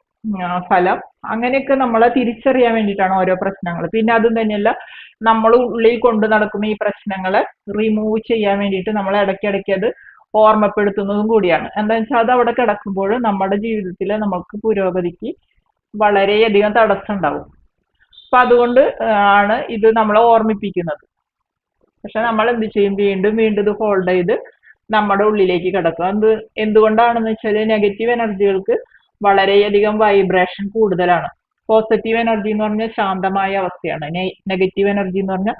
ഫലം, അങ്ങനെയൊക്കെ നമ്മളെ തിരിച്ചറിയാൻ വേണ്ടിയിട്ടാണ് ഓരോ പ്രശ്നങ്ങൾ. പിന്നെ അതും തന്നെയല്ല, നമ്മൾ ഉള്ളിൽ കൊണ്ടു നടക്കുന്ന ഈ പ്രശ്നങ്ങളെ റിമൂവ് ചെയ്യാൻ വേണ്ടിയിട്ട് നമ്മൾ ഇടയ്ക്കിടയ്ക്ക് അത് ഓർമ്മപ്പെടുത്തുന്നതും കൂടിയാണ്. എന്താണെന്ന് വെച്ചാൽ അത് അവിടെ കിടക്കുമ്പോൾ നമ്മുടെ ജീവിതത്തിൽ നമുക്ക് പുരോഗതിക്ക് വളരെയധികം തടസ്സം ഉണ്ടാവും. അപ്പൊ അതുകൊണ്ട് ആണ് ഇത് നമ്മളെ ഓർമ്മിപ്പിക്കുന്നത്. പക്ഷെ നമ്മൾ എന്ത് ചെയ്യും, വീണ്ടും വീണ്ടും ഇത് ഹോൾഡ് ചെയ്ത് നമ്മുടെ ഉള്ളിലേക്ക് കിടക്കും. എന്തുകൊണ്ടാണെന്ന് വെച്ചാൽ നെഗറ്റീവ് എനർജികൾക്ക് വളരെയധികം വൈബ്രേഷൻ കൂടുതലാണ്. പോസിറ്റീവ് എനർജി എന്ന് പറഞ്ഞാൽ ശാന്തമായ അവസ്ഥയാണ്, നെഗറ്റീവ് എനർജി എന്ന് പറഞ്ഞാൽ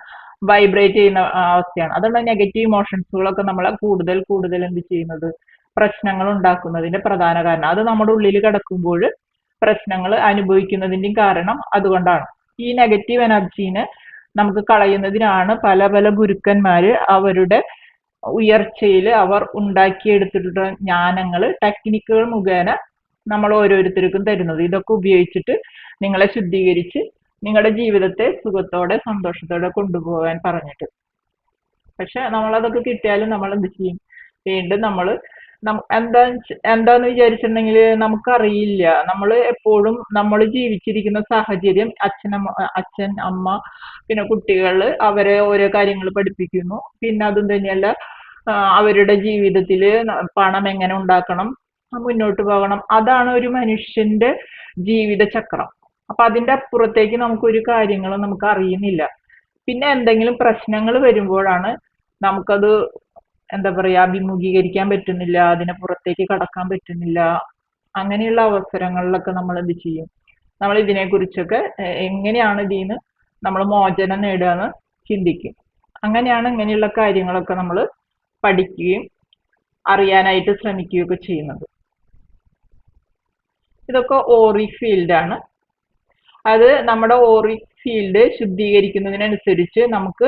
വൈബ്രേറ്റ് ചെയ്യുന്ന അവസ്ഥയാണ്. അതുകൊണ്ട് നെഗറ്റീവ് ഇമോഷൻസുകളൊക്കെ നമ്മളെ കൂടുതൽ കൂടുതൽ എന്ത് ചെയ്യുന്നത്, പ്രശ്നങ്ങൾ ഉണ്ടാക്കുന്നതിന്റെ പ്രധാന കാരണം. അത് നമ്മുടെ ഉള്ളിൽ കിടക്കുമ്പോൾ പ്രശ്നങ്ങൾ അനുഭവിക്കുന്നതിന്റെയും കാരണം അതുകൊണ്ടാണ്. ഈ നെഗറ്റീവ് എനർജീനെ നമുക്ക് കളയുന്നതിനാണ് പല പല ഗുരുക്കന്മാര് അവരുടെ ഉയർച്ചയിൽ അവർ ഉണ്ടാക്കിയെടുത്തിട്ടുള്ള ജ്ഞാനങ്ങൾ, ടെക്നിക്കുകൾ മുഖേന നമ്മൾ ഓരോരുത്തർക്കും തരുന്നത്. ഇതൊക്കെ ഉപയോഗിച്ചിട്ട് നിങ്ങളെ ശുദ്ധീകരിച്ച് നിങ്ങളുടെ ജീവിതത്തെ സുഖത്തോടെ സന്തോഷത്തോടെ കൊണ്ടുപോകാൻ പറഞ്ഞിട്ട്. പക്ഷെ നമ്മളതൊക്കെ കിട്ടിയാലും നമ്മൾ എന്ത് ചെയ്യും, വീണ്ടും നമ്മൾ എന്താന്ന് വിചാരിച്ചിട്ടുണ്ടെങ്കിൽ നമുക്കറിയില്ല. നമ്മൾ എപ്പോഴും നമ്മൾ ജീവിച്ചിരിക്കുന്ന സാഹചര്യം, അച്ഛൻ അമ്മ പിന്നെ കുട്ടികൾ അവരെ ഓരോ കാര്യങ്ങൾ പഠിപ്പിക്കുന്നു. പിന്നെ അതും തന്നെയല്ല, അവരുടെ ജീവിതത്തിൽ പണം എങ്ങനെ ഉണ്ടാക്കണം, മുന്നോട്ട് പോകണം, അതാണ് ഒരു മനുഷ്യന്റെ ജീവിത ചക്രം. അപ്പൊ അതിന്റെ അപ്പുറത്തേക്ക് നമുക്കൊരു കാര്യങ്ങളും നമുക്ക് അറിയുന്നില്ല. പിന്നെ എന്തെങ്കിലും പ്രശ്നങ്ങൾ വരുമ്പോഴാണ് നമുക്കത് എന്താ പറയാ, അഭിമുഖീകരിക്കാൻ പറ്റുന്നില്ല, അതിനെ പുറത്തേക്ക് കടക്കാൻ പറ്റുന്നില്ല. അങ്ങനെയുള്ള അവസരങ്ങളിലൊക്കെ നമ്മൾ എന്ത് ചെയ്യും, നമ്മൾ ഇതിനെക്കുറിച്ചൊക്കെ എങ്ങനെയാണ് ഇതിന്ന് നമ്മൾ മോചനം നേടുകയെന്ന് ചിന്തിക്കും. അങ്ങനെയാണ് ഇങ്ങനെയുള്ള കാര്യങ്ങളൊക്കെ നമ്മൾ പഠിക്കുകയും അറിയാനായിട്ട് ശ്രമിക്കുകയൊക്കെ ചെയ്യുന്നത്. ഇതൊക്കെ ഓറിക് ഫീൽഡാണ്. അത് നമ്മുടെ ഓറിക് ഫീൽഡ് ശുദ്ധീകരിക്കുന്നതിനനുസരിച്ച് നമുക്ക്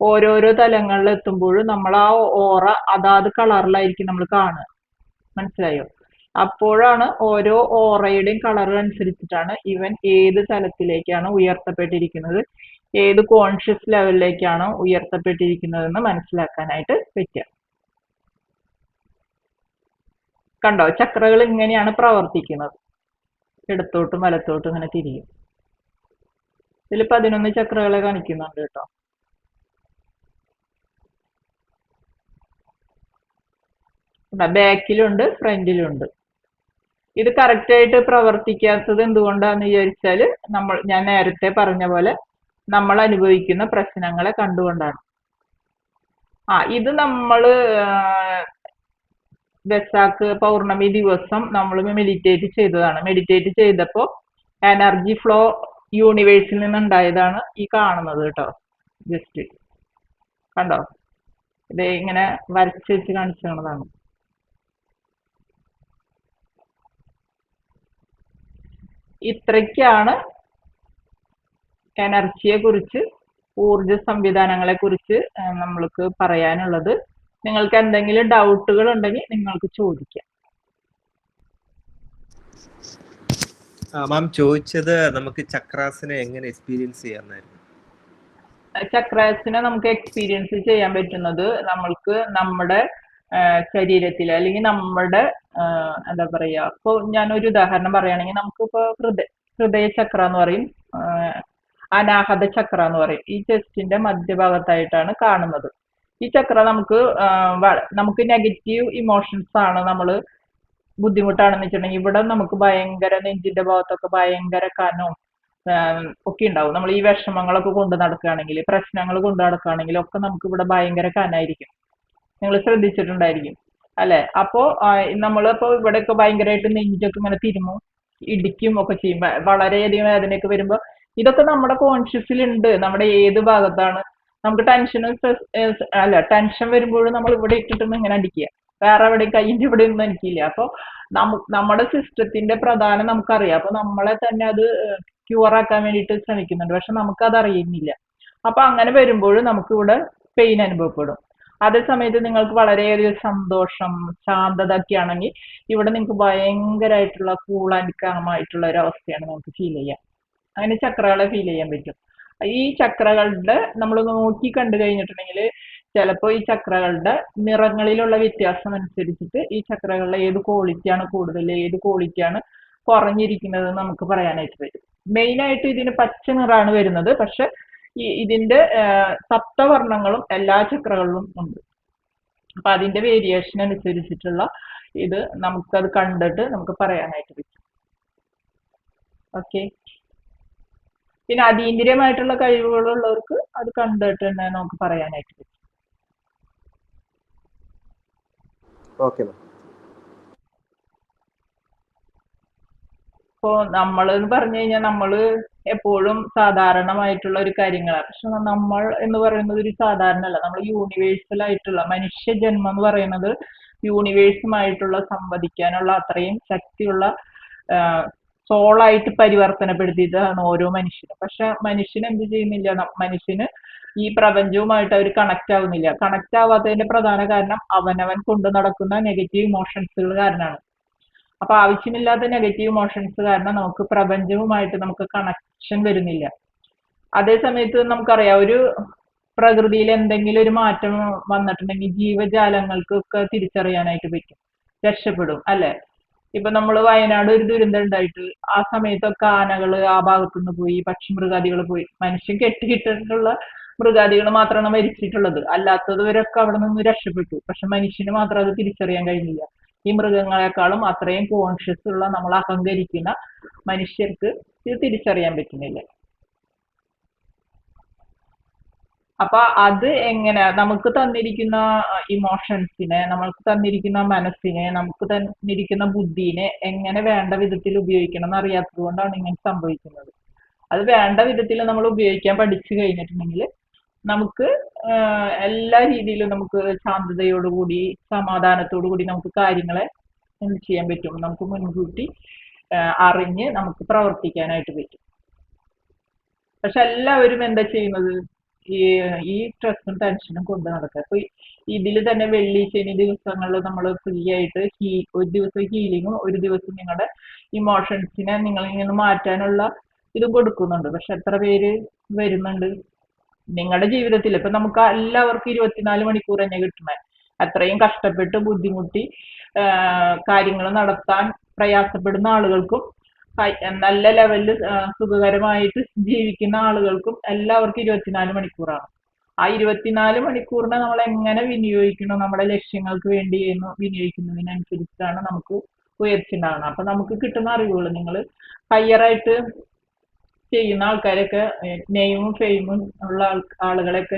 ഓരോരോ തലങ്ങളിൽ എത്തുമ്പോഴും നമ്മൾ ആ ഓറ അതാത് കളറിലായിരിക്കും നമ്മൾ കാണുക. മനസ്സിലായോ? അപ്പോഴാണ് ഓരോ ഓറയുടെയും കളർ അനുസരിച്ചിട്ടാണ് ഇവൻ ഏത് തലത്തിലേക്കാണ് ഉയർത്തപ്പെട്ടിരിക്കുന്നത്, ഏത് കോൺഷ്യസ് ലെവലിലേക്കാണ് ഉയർത്തപ്പെട്ടിരിക്കുന്നതെന്ന് മനസ്സിലാക്കാനായിട്ട് പറ്റുക. കണ്ടോ, ചക്രകൾ ഇങ്ങനെയാണ് പ്രവർത്തിക്കുന്നത്. ഇടത്തോട്ടും വലത്തോട്ടും ഇങ്ങനെ തിരിയും. ഇതിൽ 11 ചക്രകളെ കാണിക്കുന്നുണ്ട് കേട്ടോ. ബാക്കിലുണ്ട്, ഫ്രണ്ടിലുണ്ട്. ഇത് കറക്റ്റ് ആയിട്ട് പ്രവർത്തിക്കാത്തത് എന്തുകൊണ്ടാന്ന് വിചാരിച്ചാല് ഞാൻ നേരത്തെ പറഞ്ഞ പോലെ നമ്മൾ അനുഭവിക്കുന്ന പ്രശ്നങ്ങളെ കണ്ടുകൊണ്ടാണ്. ഇത് നമ്മള് വെസാക്ക് പൗർണമി ദിവസം നമ്മൾ മെഡിറ്റേറ്റ് ചെയ്തതാണ്. മെഡിറ്റേറ്റ് ചെയ്തപ്പോൾ എനർജി ഫ്ലോ യൂണിവേഴ്സിൽ നിന്നുണ്ടായതാണ് ഈ കാണുന്നത് കേട്ടോ. ജസ്റ്റ് കണ്ടോ? ഇത് ഇങ്ങനെ വരച്ച് വെച്ച് കാണിച്ചു തന്നതാണ്. ഇത്രയ്ക്കാണ് എനർജിയെ കുറിച്ച്, ഊർജ സംവിധാനങ്ങളെ കുറിച്ച് നമ്മൾക്ക് പറയാനുള്ളത്. നിങ്ങൾക്ക് എന്തെങ്കിലും ഡൗട്ടുകൾ ഉണ്ടെങ്കിൽ നിങ്ങൾക്ക് ചോദിക്കാം. മാം ചോദിച്ചത് നമുക്ക് ചക്രാസിനെ എങ്ങനെ എക്സ്പീരിയൻസ് ചെയ്യാമെന്നായിരുന്നു. ചക്രാസിനെ നമുക്ക് എക്സ്പീരിയൻസ് ചെയ്യാൻ പറ്റുന്നത് നമ്മൾക്ക് നമ്മുടെ ശരീരത്തിൽ, അല്ലെങ്കിൽ നമ്മുടെ എന്താ പറയാ, ഇപ്പൊ ഞാനൊരു ഉദാഹരണം പറയുകയാണെങ്കിൽ നമുക്കിപ്പോ ഹൃദയ ചക്ര എന്ന് പറയും, അനാഹത ചക്ര എന്ന് പറയും. ഈ ചെസ്റ്റിന്റെ മധ്യഭാഗത്തായിട്ടാണ് കാണുന്നത്. ഈ ചക്ര നമുക്ക് നെഗറ്റീവ് ഇമോഷൻസ് ആണ്, നമ്മൾ ബുദ്ധിമുട്ടാണെന്ന് വെച്ചിട്ടുണ്ടെങ്കിൽ ഇവിടെ നമുക്ക് ഭയങ്കര നെഞ്ചിന്റെ ഭാഗത്തൊക്കെ ഭയങ്കര കനവും ഒക്കെ ഉണ്ടാവും. നമ്മൾ ഈ വിഷമങ്ങളൊക്കെ കൊണ്ട് നടക്കുകയാണെങ്കിൽ, പ്രശ്നങ്ങൾ കൊണ്ട് നടക്കുകയാണെങ്കിൽ ഒക്കെ നമുക്ക് ഇവിടെ ഭയങ്കര കനായിരിക്കും. നിങ്ങൾ ശ്രദ്ധിച്ചിട്ടുണ്ടായിരിക്കും അല്ലെ? അപ്പോ നമ്മളിപ്പോ ഇവിടെയൊക്കെ ഭയങ്കരമായിട്ട് നെഞ്ചൊക്കെ ഇങ്ങനെ തിരുമും, ഇടിക്കും ഒക്കെ ചെയ്യും, വളരെയധികം വേദനയൊക്കെ വരുമ്പോ ഇതൊക്കെ നമ്മുടെ കോൺഷ്യസിലുണ്ട്. നമ്മുടെ ഏത് ഭാഗത്താണ് നമുക്ക് ടെൻഷനും ടെൻഷൻ വരുമ്പോഴും നമ്മൾ ഇവിടെ ഇട്ടിട്ടൊന്നും ഇങ്ങനെ അടിക്കുക, വേറെ എവിടെ കയ്യിന്റെ ഇവിടെ ഒന്നും എനിക്കില്ല. അപ്പൊ നമ്മുടെ സിസ്റ്റത്തിന്റെ പ്രധാനം നമുക്കറിയാം. അപ്പൊ നമ്മളെ തന്നെ അത് ക്യൂർ ആക്കാൻ വേണ്ടിയിട്ട് ശ്രമിക്കുന്നുണ്ട്, പക്ഷെ നമുക്കത് അറിയുന്നില്ല. അപ്പൊ അങ്ങനെ വരുമ്പോൾ നമുക്ക് ഇവിടെ പെയിൻ അനുഭവപ്പെടും. അതേ സമയത്ത് നിങ്ങൾക്ക് വളരെയധികം സന്തോഷം, ശാന്തത ഒക്കെ ആണെങ്കിൽ ഇവിടെ നിങ്ങൾക്ക് ഭയങ്കരമായിട്ടുള്ള കൂൾ ആൻഡ് കാം ആയിട്ടുള്ള ഒരു അവസ്ഥയാണ് നമുക്ക് ഫീൽ ചെയ്യാം. അങ്ങനെ ചക്രകളെ ഫീൽ ചെയ്യാൻ പറ്റും. ഈ ചക്രകളുടെ നമ്മൾ നോക്കി കണ്ടു കഴിഞ്ഞിട്ടുണ്ടെങ്കിൽ ചിലപ്പോൾ ഈ ചക്രകളുടെ നിറങ്ങളിലുള്ള വ്യത്യാസം അനുസരിച്ചിട്ട് ഈ ചക്രകളുടെ ഏത് ക്വാളിറ്റിയാണ് കൂടുതൽ, ഏത് ക്വാളിറ്റിയാണ് കുറഞ്ഞിരിക്കുന്നത് നമുക്ക് പറയാനായിട്ട് പറ്റും. മെയിൻ ആയിട്ട് ഇതിന് പച്ച നിറമാണ് വരുന്നത്, പക്ഷെ ഇതിന്റെ സപ്തവർണ്ണങ്ങളും എല്ലാ ചക്രകളിലും ഉണ്ട്. അപ്പൊ അതിന്റെ വേരിയേഷൻ അനുസരിച്ചിട്ടുള്ള ഇത് നമുക്കത് കണ്ടിട്ട് നമുക്ക് പറയാനായിട്ട് പറ്റും. ഓക്കെ. പിന്നെ അതീന്ദ്രിയമായിട്ടുള്ള കഴിവുകളുള്ളവർക്ക് അത് കണ്ടിട്ട് തന്നെ നമുക്ക് പറയാനായിട്ട് പറ്റും. ഓക്കെ. ഇപ്പോ നമ്മളെന്ന് പറഞ്ഞു കഴിഞ്ഞാൽ നമ്മള് എപ്പോഴും സാധാരണമായിട്ടുള്ള ഒരു കാര്യങ്ങളാണ്. പക്ഷെ നമ്മൾ എന്ന് പറയുന്നത് ഒരു സാധാരണ അല്ല, നമ്മൾ യൂണിവേഴ്സൽ ആയിട്ടുള്ള മനുഷ്യ ജന്മം എന്ന് പറയുന്നത് യൂണിവേഴ്സുമായിട്ടുള്ള സംവദിക്കാനുള്ള അത്രയും ശക്തിയുള്ള സോളായിട്ട് പരിവർത്തനപ്പെടുത്തിയതാണ് ഓരോ മനുഷ്യനും. പക്ഷെ മനുഷ്യൻ എന്ത് ചെയ്യുന്നില്ല, മനുഷ്യന് ഈ പ്രപഞ്ചവുമായിട്ട് അവർ കണക്ട് ആവുന്നില്ല. കണക്ട് ആവാത്തതിന്റെ പ്രധാന കാരണം അവനവൻ കൊണ്ടു നടക്കുന്ന നെഗറ്റീവ് ഇമോഷൻസുകൾ കാരണമാണ്. അപ്പൊ ആവശ്യമില്ലാത്ത നെഗറ്റീവ് ഇമോഷൻസ് കാരണം നമുക്ക് പ്രപഞ്ചവുമായിട്ട് നമുക്ക് കണക്ഷൻ വരുന്നില്ല. അതേ സമയത്ത് നമുക്കറിയാം, ഒരു പ്രകൃതിയിൽ എന്തെങ്കിലും ഒരു മാറ്റം വന്നിട്ടുണ്ടെങ്കിൽ ജീവജാലങ്ങൾക്കൊക്കെ തിരിച്ചറിയാനായിട്ട് പറ്റും, രക്ഷപ്പെടും അല്ലെ? ഇപ്പൊ നമ്മൾ വയനാട് ഒരു ദുരന്തം ഉണ്ടായിട്ട് ആ സമയത്തൊക്കെ ആനകള് ആ ഭാഗത്തുനിന്ന് പോയി, പക്ഷി മൃഗാദികൾ പോയി. മനുഷ്യൻ കെട്ടിയിട്ടിട്ടുള്ള മൃഗാദികൾ മാത്രമാണ് മരിച്ചിട്ടുള്ളത്, അല്ലാത്തവരൊക്കെ അവിടെ നിന്ന് രക്ഷപ്പെട്ടു. പക്ഷെ മനുഷ്യന് മാത്രം അത് തിരിച്ചറിയാൻ കഴിഞ്ഞില്ല. ഈ മൃഗങ്ങളെക്കാളും അത്രയും കോൺഷ്യസ് ഉള്ള നമ്മൾ അഹങ്കരിക്കുന്ന മനുഷ്യർക്ക് ഇത് തിരിച്ചറിയാൻ പറ്റുന്നില്ല. അപ്പൊ അത് എങ്ങനെ നമുക്ക് തന്നിരിക്കുന്ന ഇമോഷൻസിനെ, നമുക്ക് തന്നിരിക്കുന്ന മനസ്സിനെ, നമുക്ക് തന്നിരിക്കുന്ന ബുദ്ധിനെ എങ്ങനെ വേണ്ട വിധത്തിൽ ഉപയോഗിക്കണം എന്ന് അറിയാത്തത് കൊണ്ടാണ് ഇങ്ങനെ സംഭവിക്കുന്നത്. അത് വേണ്ട വിധത്തിൽ നമ്മൾ ഉപയോഗിക്കാൻ പഠിച്ചു കഴിഞ്ഞിട്ടുണ്ടെങ്കിൽ നമുക്ക് എല്ലാ രീതിയിലും നമുക്ക് ശാന്തതയോടുകൂടി സമാധാനത്തോടുകൂടി നമുക്ക് കാര്യങ്ങളെ എന്ത് ചെയ്യാൻ പറ്റും, നമുക്ക് മുൻകൂട്ടി അറിഞ്ഞ് നമുക്ക് പ്രവർത്തിക്കാനായിട്ട് പറ്റും. പക്ഷെ എല്ലാവരും എന്താ ചെയ്യുന്നത്, ഈ സ്ട്രെസ്സും ടെൻഷനും കൊണ്ട് നടക്കുക. അപ്പൊ ഇതിൽ തന്നെ വെള്ളി ശനി ദിവസങ്ങളിൽ നമ്മൾ ഫ്രീ ആയിട്ട് ഒരു ദിവസം ഹീലിങ്ങും ഒരു ദിവസം നിങ്ങളുടെ ഇമോഷൻസിനെ നിങ്ങളിൽ നിന്ന് മാറ്റാനുള്ള ഇത് കൊടുക്കുന്നുണ്ട്. പക്ഷെ എത്ര പേര് വരുന്നുണ്ട് നിങ്ങളുടെ ജീവിതത്തിൽ? ഇപ്പൊ നമുക്ക് എല്ലാവർക്കും 24 മണിക്കൂർ തന്നെ കിട്ടണേ. അത്രയും കഷ്ടപ്പെട്ട് ബുദ്ധിമുട്ടി കാര്യങ്ങൾ നടത്താൻ പ്രയാസപ്പെടുന്ന ആളുകൾക്കും നല്ല ലെവലിൽ സുഖകരമായിട്ട് ജീവിക്കുന്ന ആളുകൾക്കും എല്ലാവർക്കും 24 മണിക്കൂറാണ്. ആ 24 മണിക്കൂറിനെ നമ്മൾ എങ്ങനെ വിനിയോഗിക്കണം, നമ്മുടെ ലക്ഷ്യങ്ങൾക്ക് വേണ്ടി വിനിയോഗിക്കുന്നതിനനുസരിച്ചാണ് നമുക്ക് ഉയർച്ച ഉണ്ടാകുന്നത്. അപ്പൊ നമുക്ക് കിട്ടുന്ന അറിവുകൾ നിങ്ങൾ ഹയറായിട്ട് ചെയ്യുന്ന ആൾക്കാരൊക്കെ, നെയിമും ഫെയിമും ഉള്ള ആളുകളെയൊക്കെ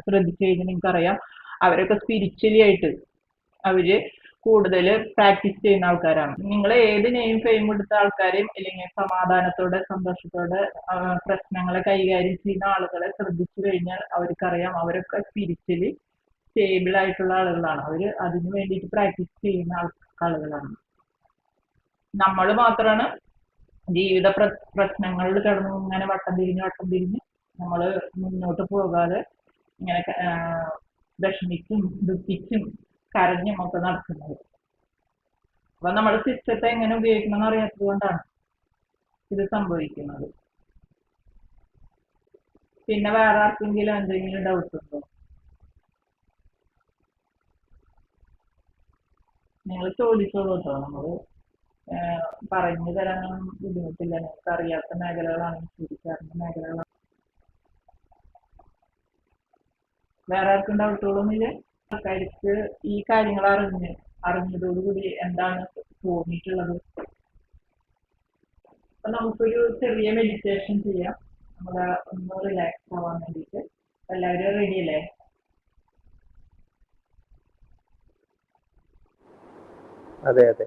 ശ്രദ്ധിച്ചു കഴിഞ്ഞാൽ നിങ്ങൾക്കറിയാം, അവരൊക്കെ സ്പിരിച്വലി ആയിട്ട് അവര് കൂടുതൽ പ്രാക്ടീസ് ചെയ്യുന്ന ആൾക്കാരാണ്. നിങ്ങൾ ഏത് നെയിം ഫെയിം എടുത്ത ആൾക്കാരെയും അല്ലെങ്കിൽ സമാധാനത്തോടെ സന്തോഷത്തോടെ പ്രശ്നങ്ങളെ കൈകാര്യം ചെയ്യുന്ന ആളുകളെ ശ്രദ്ധിച്ചു കഴിഞ്ഞാൽ അവർക്കറിയാം അവരൊക്കെ സ്പിരിച്വലി സ്റ്റേബിൾ ആയിട്ടുള്ള ആളുകളാണ്. അവർ അതിനു വേണ്ടിയിട്ട് പ്രാക്ടീസ് ചെയ്യുന്ന ആളുകളാണ്. നമ്മൾ മാത്രമാണ് ജീവിത പ്രശ്നങ്ങളിൽ കിടന്ന് ഇങ്ങനെ വട്ടം തിരിഞ്ഞ് നമ്മൾ മുന്നോട്ട് പോകാതെ ഇങ്ങനെ വിഷമിച്ചും ദുഃഖിച്ചും കരഞ്ഞും ഒക്കെ നടക്കുന്നത്. അപ്പൊ നമ്മുടെ സിസ്റ്റത്തെ എങ്ങനെ ഉപയോഗിക്കണമെന്ന് അറിയാത്തത് കൊണ്ടാണ് ഇത് സംഭവിക്കുന്നത്. പിന്നെ വേറെ ആർക്കെങ്കിലും എന്തെങ്കിലും ഡൗട്ട് ഉണ്ടോ? നിങ്ങൾ ചോദിച്ചോളൂ കേട്ടോ. നമ്മൾ പറഞ്ഞു തരാനൊന്നും ബുദ്ധിമുട്ടില്ല. നിങ്ങൾക്ക് അറിയാത്ത മേഖലകളാണെങ്കിൽ ചോദിക്കാറുണ്ട് മേഖലകളാണ്. വേറെ ആർക്കും ഡൗട്ടുകളൊന്നുമില്ല? ആൾക്കാർക്ക് ഈ കാര്യങ്ങൾ അറിഞ്ഞതോടുകൂടി എന്താണ് തോന്നിയിട്ടുള്ളത്? അപ്പൊ നമുക്കൊരു ചെറിയ മെഡിറ്റേഷൻ ചെയ്യാം, നമ്മളെ ഒന്ന് റിലാക്സ് ആവാൻ വേണ്ടിയിട്ട്. എല്ലാവരും റെഡി അല്ലേ? അതെ അതെ.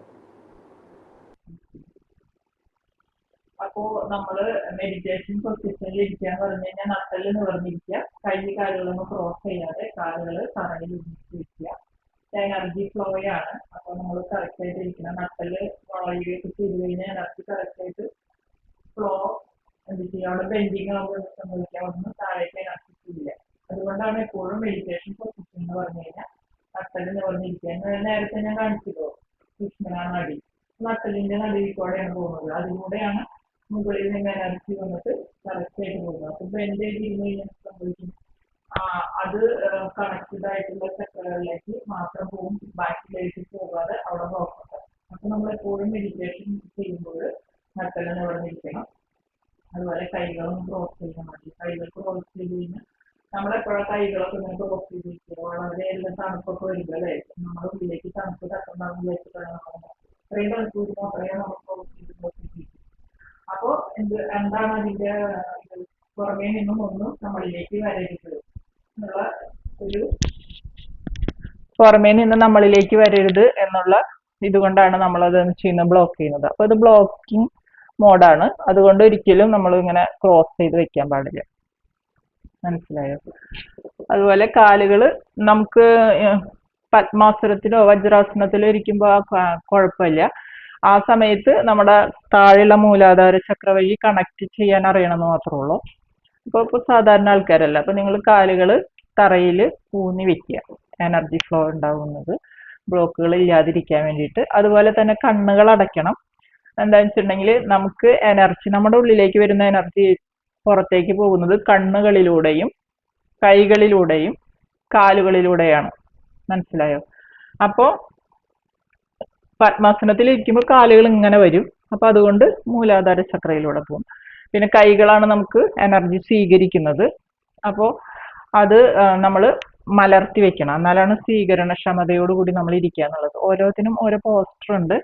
അപ്പോ നമ്മള് മെഡിറ്റേഷൻ പൊസിഷനിൽ ഇരിക്കാന്ന് പറഞ്ഞു കഴിഞ്ഞാൽ നട്ടല് നിവർന്നിരിക്കുക, കൈ കാലുകളൊന്നും ക്രോസ് ചെയ്യാതെ കാലുകൾ തറയിൽ ഒരുമിച്ച് വെക്കുക. എനർജി ഫ്ലോ ആണ്. അപ്പൊ നമ്മൾ കറക്റ്റ് ആയിട്ട് ഇരിക്കണം. നട്ടല് വളയുകയൊക്കെ ചെയ്ത് കഴിഞ്ഞാൽ എനർജി കറക്റ്റ് ആയിട്ട് ഫ്ലോ എന്ത് ചെയ്യുക, അവിടെ ബെൻഡിങ് ആവുമ്പോൾ സംഭവിക്കാം, ഒന്നും താഴേക്ക് എനർജി ചെയ്യില്ല. അതുകൊണ്ടാണ് എപ്പോഴും മെഡിറ്റേഷൻ പൊസിഷൻ എന്ന് പറഞ്ഞു കഴിഞ്ഞാൽ നട്ടല് നിവർന്നിരിക്കുക. നേരത്തെ ഞാൻ കാണിച്ചല്ലോ കൃഷ്ണനാടി, നട്ടലിന്റെ നടുവിലൂടെയാണ് പോകുന്നത്. അതിലൂടെയാണ് മുകളിൽ നിന്ന് എനർജി വന്നിട്ട് കറക്റ്റ് ആയിട്ട് പോകുന്നത്. അപ്പൊ ബെൻഡ് ചെയ്തിരുന്ന് കഴിഞ്ഞാൽ സംഭവിക്കും, അത് കണക്റ്റഡ് ആയിട്ടുള്ള ചക്രകളിലേക്ക് മാത്രം പോകും, ബാക്കിലേക്ക് പോകാതെ അവിടെ നോക്കട്ടെ. അപ്പൊ നമ്മൾ എപ്പോഴും മെഡിറ്റേഷൻ ചെയ്യുമ്പോൾ നട്ടല് നിവർന്നിരിക്കണം. അതുപോലെ കൈകളും ക്രോസ് ചെയ്യാൻ മതി. കൈകൾ ക്രോസ് ചെയ്ത് കഴിഞ്ഞാൽ നമ്മളെപ്പോഴും കൈകളൊക്കെ ഇങ്ങനെ ക്രോസ് ചെയ്തിരിക്കുക. വളരെയധികം തണുപ്പൊക്കെ വരിക അല്ലേ, നമ്മുടെ ഉള്ളിലേക്ക് തണുപ്പ് തട്ടുണ്ടാകുന്ന വിചാരിച്ചിട്ടാണ് ഇത്രയും തണുപ്പ് വരുമ്പോൾ അത്രയും നമ്മൾ ക്രോസ് ചെയ്ത്. അപ്പോ എന്താണ് അതിന്റെ പുറമേ നിന്നും ഒന്നും നമ്മളിലേക്ക് വരരുത് എന്നുള്ള ഒരു പുറമേ നിന്ന് നമ്മളിലേക്ക് വരരുത് എന്നുള്ള ഇതുകൊണ്ടാണ് നമ്മളത് ചെയ്യുന്നത്, ബ്ലോക്ക് ചെയ്യുന്നത്. അപ്പൊ അത് ബ്ലോക്കിംഗ് മോഡാണ്. അതുകൊണ്ട് ഒരിക്കലും നമ്മൾ ഇങ്ങനെ ക്രോസ് ചെയ്ത് വെക്കാൻ പാടില്ല. മനസ്സിലായോ? അതുപോലെ കാലുകൾ നമുക്ക് പത്മാസനത്തിലോ വജ്രാസനത്തിലോ ഇരിക്കുമ്പോൾ കുഴപ്പമില്ല. ആ സമയത്ത് നമ്മുടെ താഴെയുള്ള മൂലാധാര ചക്ര വഴി കണക്ട് ചെയ്യാൻ അറിയണമെന്ന് മാത്രമേ ഉള്ളൂ. ഇപ്പോൾ സാധാരണ ആൾക്കാരല്ല. അപ്പൊ നിങ്ങൾ കാലുകൾ തറയിൽ ഊന്നി വെക്കുക, എനർജി ഫ്ലോ ഉണ്ടാവുന്നത് ബ്ലോക്കുകൾ ഇല്ലാതിരിക്കാൻ വേണ്ടിയിട്ട്. അതുപോലെ തന്നെ കണ്ണുകൾ അടയ്ക്കണം. എന്താണെന്ന് വെച്ചിട്ടുണ്ടെങ്കിൽ നമുക്ക് എനർജി, നമ്മുടെ ഉള്ളിലേക്ക് വരുന്ന എനർജി പുറത്തേക്ക് പോകുന്നത് കണ്ണുകളിലൂടെയും കൈകളിലൂടെയും കാലുകളിലൂടെയാണ്. മനസ്സിലായോ? അപ്പോൾ പത്മാസനത്തിൽ ഇരിക്കുമ്പോൾ കാലുകൾ ഇങ്ങനെ വരും. അപ്പൊ അതുകൊണ്ട് മൂലാധാര ചക്രയിലൂടെ പോകും. പിന്നെ കൈകളാണ് നമുക്ക് എനർജി സ്വീകരിക്കുന്നത്. അപ്പോൾ അത് നമ്മൾ മലർത്തി വെക്കണം, എന്നാലാണ് സ്വീകരണക്ഷമതയോടുകൂടി നമ്മൾ ഇരിക്കുക എന്നുള്ളത്. ഓരോത്തിനും ഓരോ പോസ്റ്റർ ഉണ്ട്.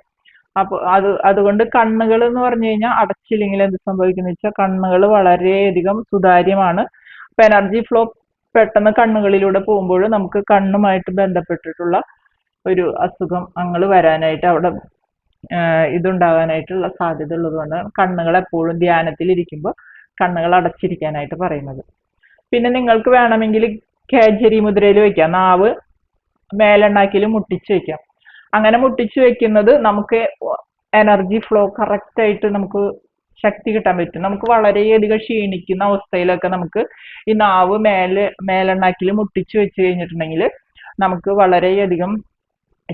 അപ്പോൾ അതുകൊണ്ട് കണ്ണുകൾ എന്ന് പറഞ്ഞു കഴിഞ്ഞാൽ അടച്ചില്ലെങ്കിൽ എന്ത് സംഭവിക്കുന്ന വെച്ചാൽ കണ്ണുകൾ വളരെയധികം സുതാര്യമാണ്. അപ്പൊ എനർജി ഫ്ലോ പെട്ടെന്ന് കണ്ണുകളിലൂടെ പോകുമ്പോൾ നമുക്ക് കണ്ണുമായിട്ട് ബന്ധപ്പെട്ടിട്ടുള്ള ഒരു അസുഖം അങ്ങനെ വരാനായിട്ട് അവിടെ ഇതുണ്ടാകാനായിട്ടുള്ള സാധ്യത ഉള്ളതുകൊണ്ട് കണ്ണുകൾ എപ്പോഴും ധ്യാനത്തിൽ ഇരിക്കുമ്പോൾ കണ്ണുകൾ അടച്ചിരിക്കാനായിട്ട് പറയുന്നത്. പിന്നെ നിങ്ങൾക്ക് വേണമെങ്കിൽ കേജരി മുദ്രയിൽ വെക്കാം, നാവ് മേലെണ്ണാക്കിൽ മുട്ടിച്ച് വെക്കാം. അങ്ങനെ മുട്ടിച്ച് വെക്കുന്നത് നമുക്ക് എനർജി ഫ്ലോ കറക്റ്റ് ആയിട്ട് നമുക്ക് ശക്തി കിട്ടാൻ പറ്റും. നമുക്ക് വളരെയധികം ക്ഷീണിക്കുന്ന അവസ്ഥയിലൊക്കെ നമുക്ക് ഈ നാവ് മേലെണ്ണാക്കിൽ മുട്ടിച്ച് വെച്ച് കഴിഞ്ഞിട്ടുണ്ടെങ്കിൽ നമുക്ക് വളരെയധികം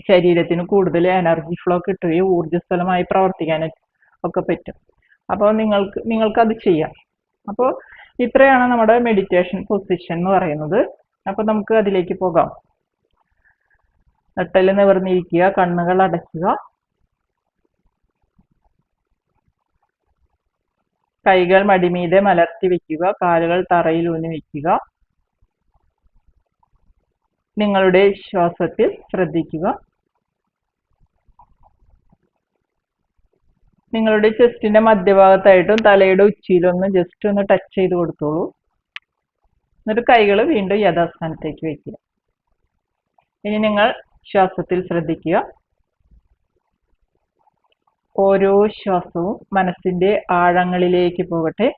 ശരീരത്തിന് കൂടുതൽ എനർജി ഫ്ലോ കിട്ടുകയും ഊർജ്ജസ്വലമായി പ്രവർത്തിക്കാൻ ഒക്കെ പറ്റും. അപ്പോൾ നിങ്ങൾക്ക് അത് ചെയ്യാം. അപ്പോൾ ഇത്രയാണ് നമ്മുടെ മെഡിറ്റേഷൻ പൊസിഷൻ എന്ന് പറയുന്നത്. അപ്പൊ നമുക്ക് അതിലേക്ക് പോകാം. നട്ടെല്ല് നിവർന്നിരിക്കുക, കണ്ണുകൾ അടയ്ക്കുക, കൈകൾ മടിമീതെ മലർത്തി വെക്കുക, കാലുകൾ തറയിൽ ഊന്നി വെക്കുക. നിങ്ങളുടെ ശ്വാസത്തിൽ ശ്രദ്ധിക്കുക. നിങ്ങളുടെ ചെസ്റ്റിന്റെ മധ്യഭാഗത്തായിട്ടും തലയുടെ ഉച്ചിയിലൊന്ന് ജസ്റ്റ് ഒന്ന് ടച്ച് ചെയ്ത് കൊടുത്തോളൂ. എന്നിട്ട് കൈകൾ വീണ്ടും യഥാസ്ഥാനത്തേക്ക് വയ്ക്കുക. ഇനി നിങ്ങൾ ശ്വാസത്തിൽ ശ്രദ്ധിക്കുക. ഓരോ ശ്വാസവും മനസ്സിന്റെ ആഴങ്ങളിലേക്ക് പോകട്ടെ.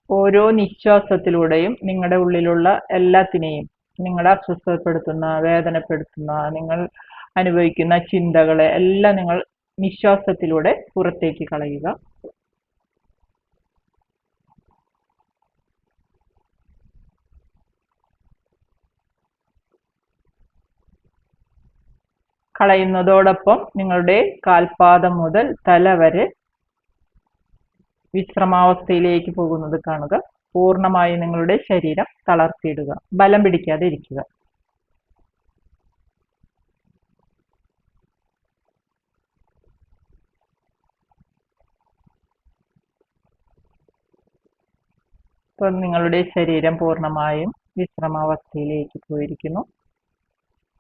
ഓരോ നിശ്വാസത്തിലൂടെയും നിങ്ങളുടെ ഉള്ളിലുള്ള എല്ലാത്തിനെയും, നിങ്ങളെ അസ്വസ്ഥപ്പെടുത്തുന്ന, വേദനപ്പെടുത്തുന്ന, നിങ്ങൾ അനുഭവിക്കുന്ന ചിന്തകളെ എല്ലാം നിങ്ങൾ നിശ്വാസത്തിലൂടെ പുറത്തേക്ക് കളയുക. കളയുന്നതോടൊപ്പം നിങ്ങളുടെ കാൽപാദം മുതൽ തല വരെ വിശ്രമാവസ്ഥയിലേക്ക് പോകുന്നത് കാണുക. പൂർണ്ണമായും നിങ്ങളുടെ ശരീരം തളർത്തിയിടുക. ബലം പിടിക്കാതെ ഇരിക്കുക. ഇപ്പോൾ നിങ്ങളുടെ ശരീരം പൂർണ്ണമായും വിശ്രമാവസ്ഥയിലേക്ക് പോയിരിക്കുന്നു.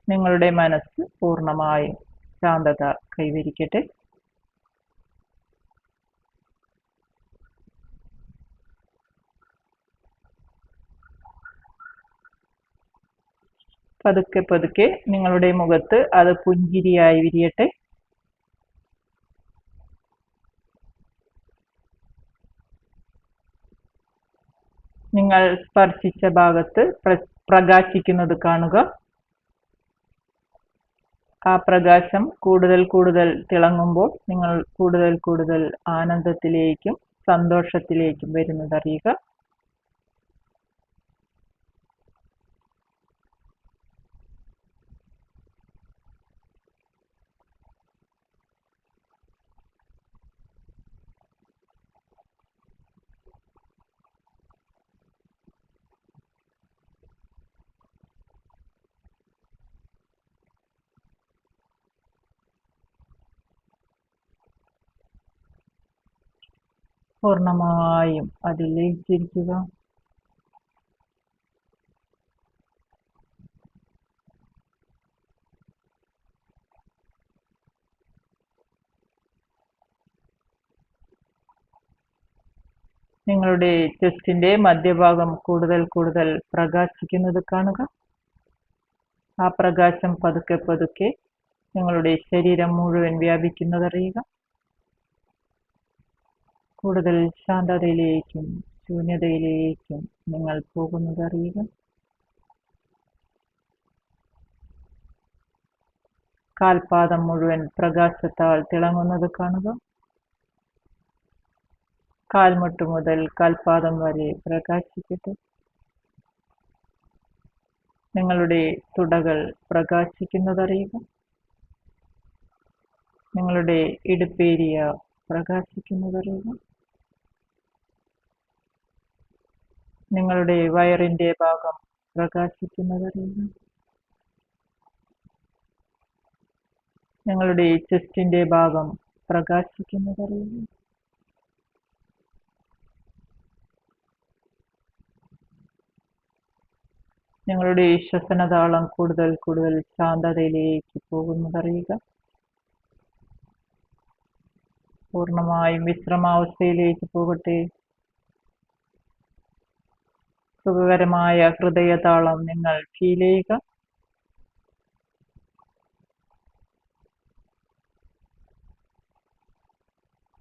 നിങ്ങളുടെ മനസ്സ് പൂർണ്ണമായും ശാന്തത കൈവരിക്കട്ടെ. പതുക്കെ പതുക്കെ നിങ്ങളുടെ മുഖത്ത് അത് പുഞ്ചിരിയായി വിരിയട്ടെ. നിങ്ങൾ സ്പർശിച്ച ഭാഗത്ത് പ്രകാശിക്കുന്നത് കാണുക. ആ പ്രകാശം കൂടുതൽ കൂടുതൽ തിളങ്ങുമ്പോൾ നിങ്ങൾ കൂടുതൽ കൂടുതൽ ആനന്ദത്തിലേക്കും സന്തോഷത്തിലേക്കും വരുന്നതറിയുക. പൂർണ്ണമായും അതിൽ ലയിച്ചിരിക്കുക. നിങ്ങളുടെ ചെസ്റ്റിന്റെ മധ്യഭാഗം കൂടുതൽ കൂടുതൽ പ്രകാശിക്കുന്നത് കാണുക. ആ പ്രകാശം പതുക്കെ പതുക്കെ നിങ്ങളുടെ ശരീരം മുഴുവൻ വ്യാപിക്കുന്നതറിയുക. കൂടുതൽ ശാന്തതയിലേക്കും ശൂന്യതയിലേക്കും നിങ്ങൾ പോകുന്നതറിയുക. കാൽപാദം മുഴുവൻ പ്രകാശത്താൽ തിളങ്ങുന്നത് കാണുക. കാൽമുട്ട് മുതൽ കാൽപാദം വരെ പ്രകാശിക്കട്ടെ. നിങ്ങളുടെ തുടകൾ പ്രകാശിക്കുന്നതറിയുക. നിങ്ങളുടെ ഇടുപ്പേരിയ പ്രകാശിക്കുന്നതറിയുക. നിങ്ങളുടെ വയറിന്റെ ഭാഗം പ്രകാശിക്കുന്നതറിയുക. നിങ്ങളുടെ ചെസ്റ്റിന്റെ ഭാഗം പ്രകാശിക്കുന്നതറിയുക. നിങ്ങളുടെ ശ്വസനതാളം കൂടുതൽ കൂടുതൽ ശാന്തതയിലേക്ക് പോകുന്നതറിയുക. പൂർണ്ണമായും വിശ്രമാവസ്ഥയിലേക്ക് പോകട്ടെ. സുഖകരമായ ഹൃദയതാളം നിങ്ങൾ ഫീൽ ചെയ്യുക.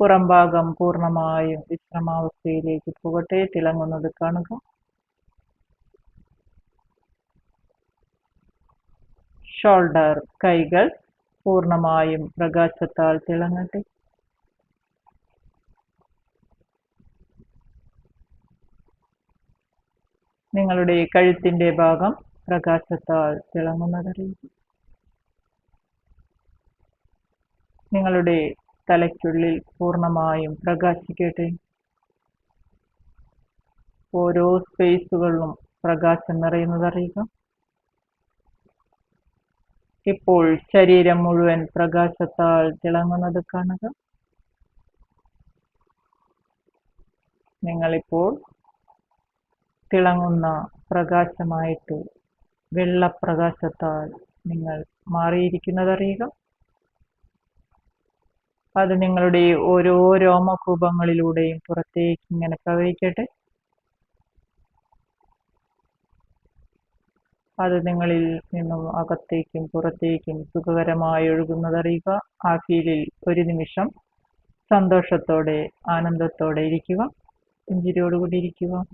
പുറംഭാഗം പൂർണ്ണമായും വിശ്രമാവസ്ഥയിലേക്ക് പോകട്ടെ. തിളങ്ങുന്നത് കാണുക. ഷോൾഡർ, കൈകൾ പൂർണ്ണമായും പ്രകാശത്താൽ തിളങ്ങട്ടെ. നിങ്ങളുടെ കഴുത്തിന്റെ ഭാഗം പ്രകാശത്താൽ തിളങ്ങുന്നതറിയുക. നിങ്ങളുടെ തലയ്ക്കുള്ളിൽ പൂർണ്ണമായും പ്രകാശിക്കട്ടെ. ഓരോ സ്പേസുകളിലും പ്രകാശം നിറയുന്നതറിയുക. ഇപ്പോൾ ശരീരം മുഴുവൻ പ്രകാശത്താൽ തിളങ്ങുന്നത് കാണുക. നിങ്ങളിപ്പോൾ തിളങ്ങുന്ന പ്രകാശമായിട്ട് വെള്ളപ്രകാശത്താൽ നിങ്ങൾ മാറിയിരിക്കുന്നതറിയുക. അത് നിങ്ങളുടെ ഓരോ രോമകൂപങ്ങളിലൂടെയും പുറത്തേക്ക് ഇങ്ങനെ പ്രവഹിക്കട്ടെ. അത് നിങ്ങളിൽ നിന്നും അകത്തേക്കും പുറത്തേക്കും സുഖകരമായി ഒഴുകുന്നതറിയുക. ആ ഫീലിൽ ഒരു നിമിഷം സന്തോഷത്തോടെ ആനന്ദത്തോടെ ഇരിക്കുക. പുഞ്ചിരിയോടുകൂടി ഇരിക്കുക.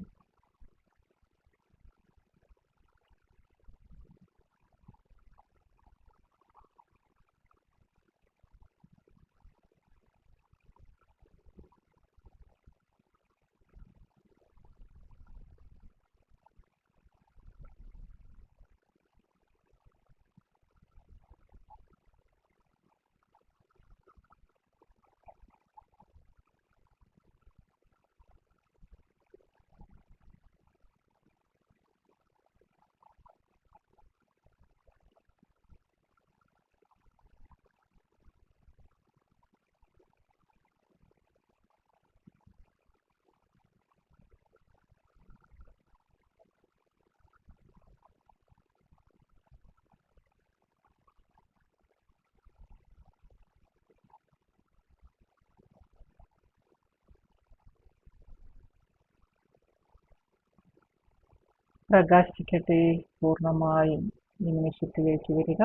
പ്രകാശിക്കട്ടെ. പൂർണ്ണമായും ഈ നിമിഷത്തിലേക്ക് വരിക.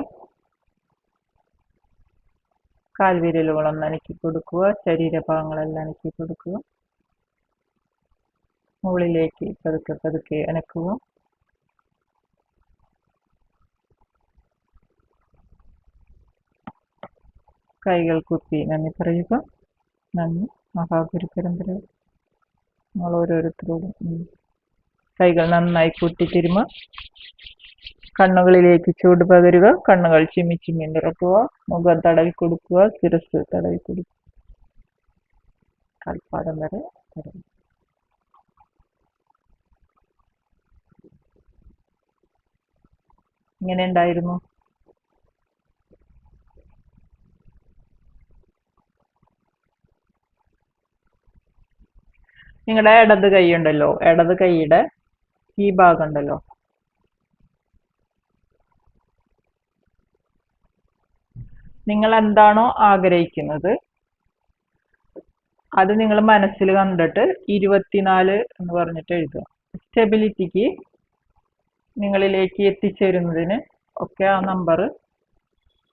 കാൽവിരലുകളൊന്ന് അനക്കി കൊടുക്കുക. ശരീരഭാഗങ്ങളെല്ലാം അനക്കി കൊടുക്കുക. മുകളിലേക്ക് പതുക്കെ പതുക്കെ അനക്കുക. കൈകൾ കുത്തി നന്ദി പറയുക. നന്ദി മഹാഗുരു പരമ്പര. നമ്മൾ ഓരോരുത്തരോടും കൈകൾ നന്നായി കൂട്ടിത്തിരുമ. കണ്ണുകളിലേക്ക് ചൂട് പകരുക. കണ്ണുകൾ ചിമ്മി ചിമ്മി തുറക്കുക. മുഖം തടവി കൊടുക്കുക. ശിരസ് തടവി കൊടുക്കുക. കാൽപാദം വരെ തടവി. ഇങ്ങനെ ഉണ്ടായിരുന്നു. നിങ്ങളുടെ ഇടത് കൈ ഉണ്ടല്ലോ, ഇടത് കൈയുടെ ഈ ഭാഗം ഉണ്ടല്ലോ, നിങ്ങൾ എന്താണോ ആഗ്രഹിക്കുന്നത് അത് നിങ്ങൾ മനസ്സിൽ കണ്ടിട്ട് 24 എന്ന് പറഞ്ഞിട്ട് എഴുതുക. സ്റ്റെബിലിറ്റിക്ക് നിങ്ങളിലേക്ക് എത്തിച്ചേരുന്നതിന് ഒക്കെ ആ നമ്പർ,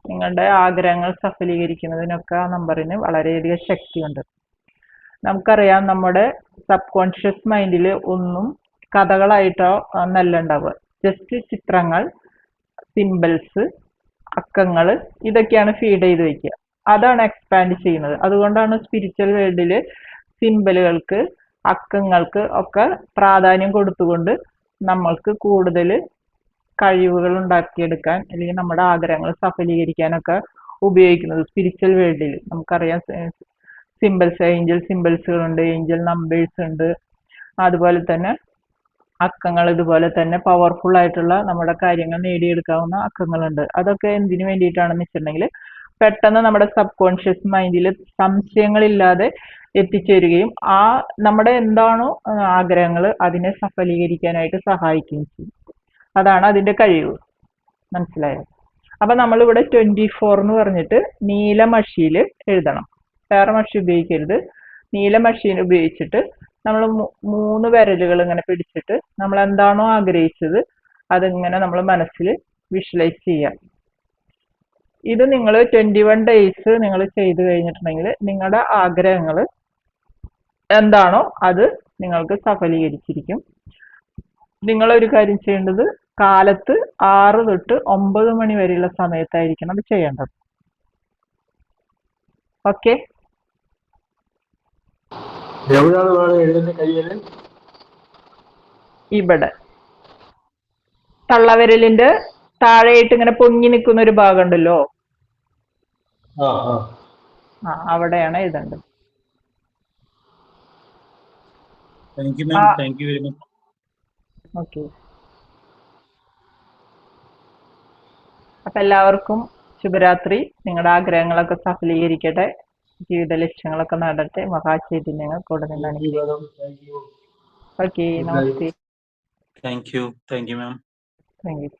നിങ്ങളുടെ ആഗ്രഹങ്ങൾ സഫലീകരിക്കുന്നതിനൊക്കെ ആ നമ്പറിന് വളരെയധികം ശക്തിയുണ്ട്. നമുക്കറിയാം, നമ്മുടെ സബ് കോൺഷ്യസ് മൈൻഡിൽ ഒന്നും കഥകളായിട്ടോ നല്ല ഉണ്ടാവുക. ജസ്റ്റ് ചിത്രങ്ങൾ, സിമ്പിൾസ്, അക്കങ്ങൾ, ഇതൊക്കെയാണ് ഫീഡ് ചെയ്ത് വയ്ക്കുക. അതാണ് എക്സ്പാൻഡ് ചെയ്യുന്നത്. അതുകൊണ്ടാണ് സ്പിരിച്വൽ വേൾഡിൽ സിമ്പിളുകൾക്ക്, അക്കങ്ങൾക്ക് ഒക്കെ പ്രാധാന്യം കൊടുത്തുകൊണ്ട് നമ്മൾക്ക് കൂടുതൽ കഴിവുകൾ ഉണ്ടാക്കിയെടുക്കാൻ അല്ലെങ്കിൽ നമ്മുടെ ആഗ്രഹങ്ങൾ സഫലീകരിക്കാനൊക്കെ ഉപയോഗിക്കുന്നത്. സ്പിരിച്വൽ വേൾഡിൽ നമുക്കറിയാം സിമ്പിൾസ്, ഏഞ്ചൽ സിമ്പിൾസുകളുണ്ട്, ഏഞ്ചൽ നമ്പേഴ്സ് ഉണ്ട്, അതുപോലെ തന്നെ അക്കങ്ങൾ, ഇതുപോലെ തന്നെ പവർഫുൾ ആയിട്ടുള്ള നമ്മുടെ കാര്യങ്ങൾ നേടിയെടുക്കാവുന്ന അക്കങ്ങളുണ്ട്. അതൊക്കെ എന്തിനു വേണ്ടിയിട്ടാണെന്ന് വെച്ചിട്ടുണ്ടെങ്കിൽ പെട്ടെന്ന് നമ്മുടെ സബ് കോൺഷ്യസ് മൈൻഡിൽ സംശയങ്ങളില്ലാതെ എത്തിച്ചേരുകയും ആ നമ്മുടെ എന്താണോ ആഗ്രഹങ്ങൾ അതിനെ സഫലീകരിക്കാനായിട്ട് സഹായിക്കുകയും ചെയ്യും. അതാണ് അതിന്റെ കഴിവ്. മനസ്സിലായോ? അപ്പൊ നമ്മളിവിടെ 24 എന്ന് പറഞ്ഞിട്ട് നീല മഷിയിൽ എഴുതണം. വേറെ മഷി ഉപയോഗിക്കരുത്. നീല മഷീൻ ഉപയോഗിച്ചിട്ട് നമ്മൾ 3 വിരലുകൾ ഇങ്ങനെ പിടിച്ചിട്ട് നമ്മൾ എന്താണോ ആഗ്രഹിച്ചത് അതിങ്ങനെ നമ്മൾ മനസ്സിൽ വിഷ്വലൈസ് ചെയ്യാം. ഇത് നിങ്ങൾ 21 ഡേയ്സ് നിങ്ങൾ ചെയ്തു കഴിഞ്ഞിട്ടുണ്ടെങ്കിൽ നിങ്ങളുടെ ആഗ്രഹങ്ങൾ എന്താണോ അത് നിങ്ങൾക്ക് സഫലീകരിച്ചിരിക്കും. നിങ്ങളൊരു കാര്യം ചെയ്യേണ്ടത് കാലത്ത് 6 തൊട്ട് 9 മണി വരെയുള്ള സമയത്തായിരിക്കണം അത് ചെയ്യേണ്ടത്. ഓക്കെ? ഇവിടെ തള്ളവിരലിന്റെ താഴെയായിട്ട് ഇങ്ങനെ പൊങ്ങി നിൽക്കുന്ന ഒരു ഭാഗം ഉണ്ടല്ലോ, അവിടെയാണ് എഴുതേണ്ടത്. ഓക്കെ. അപ്പൊ എല്ലാവർക്കും ശുഭരാത്രി. നിങ്ങളുടെ ആഗ്രഹങ്ങളൊക്കെ സഫലീകരിക്കട്ടെ. ജീവിത ലക്ഷ്യങ്ങളൊക്കെ നടട്ടെ. മഹാചൈതന്യങ്ങൾ കൂടെ നിന്നാണ്. Okay, namaste. Thank you ma'am. Thank you.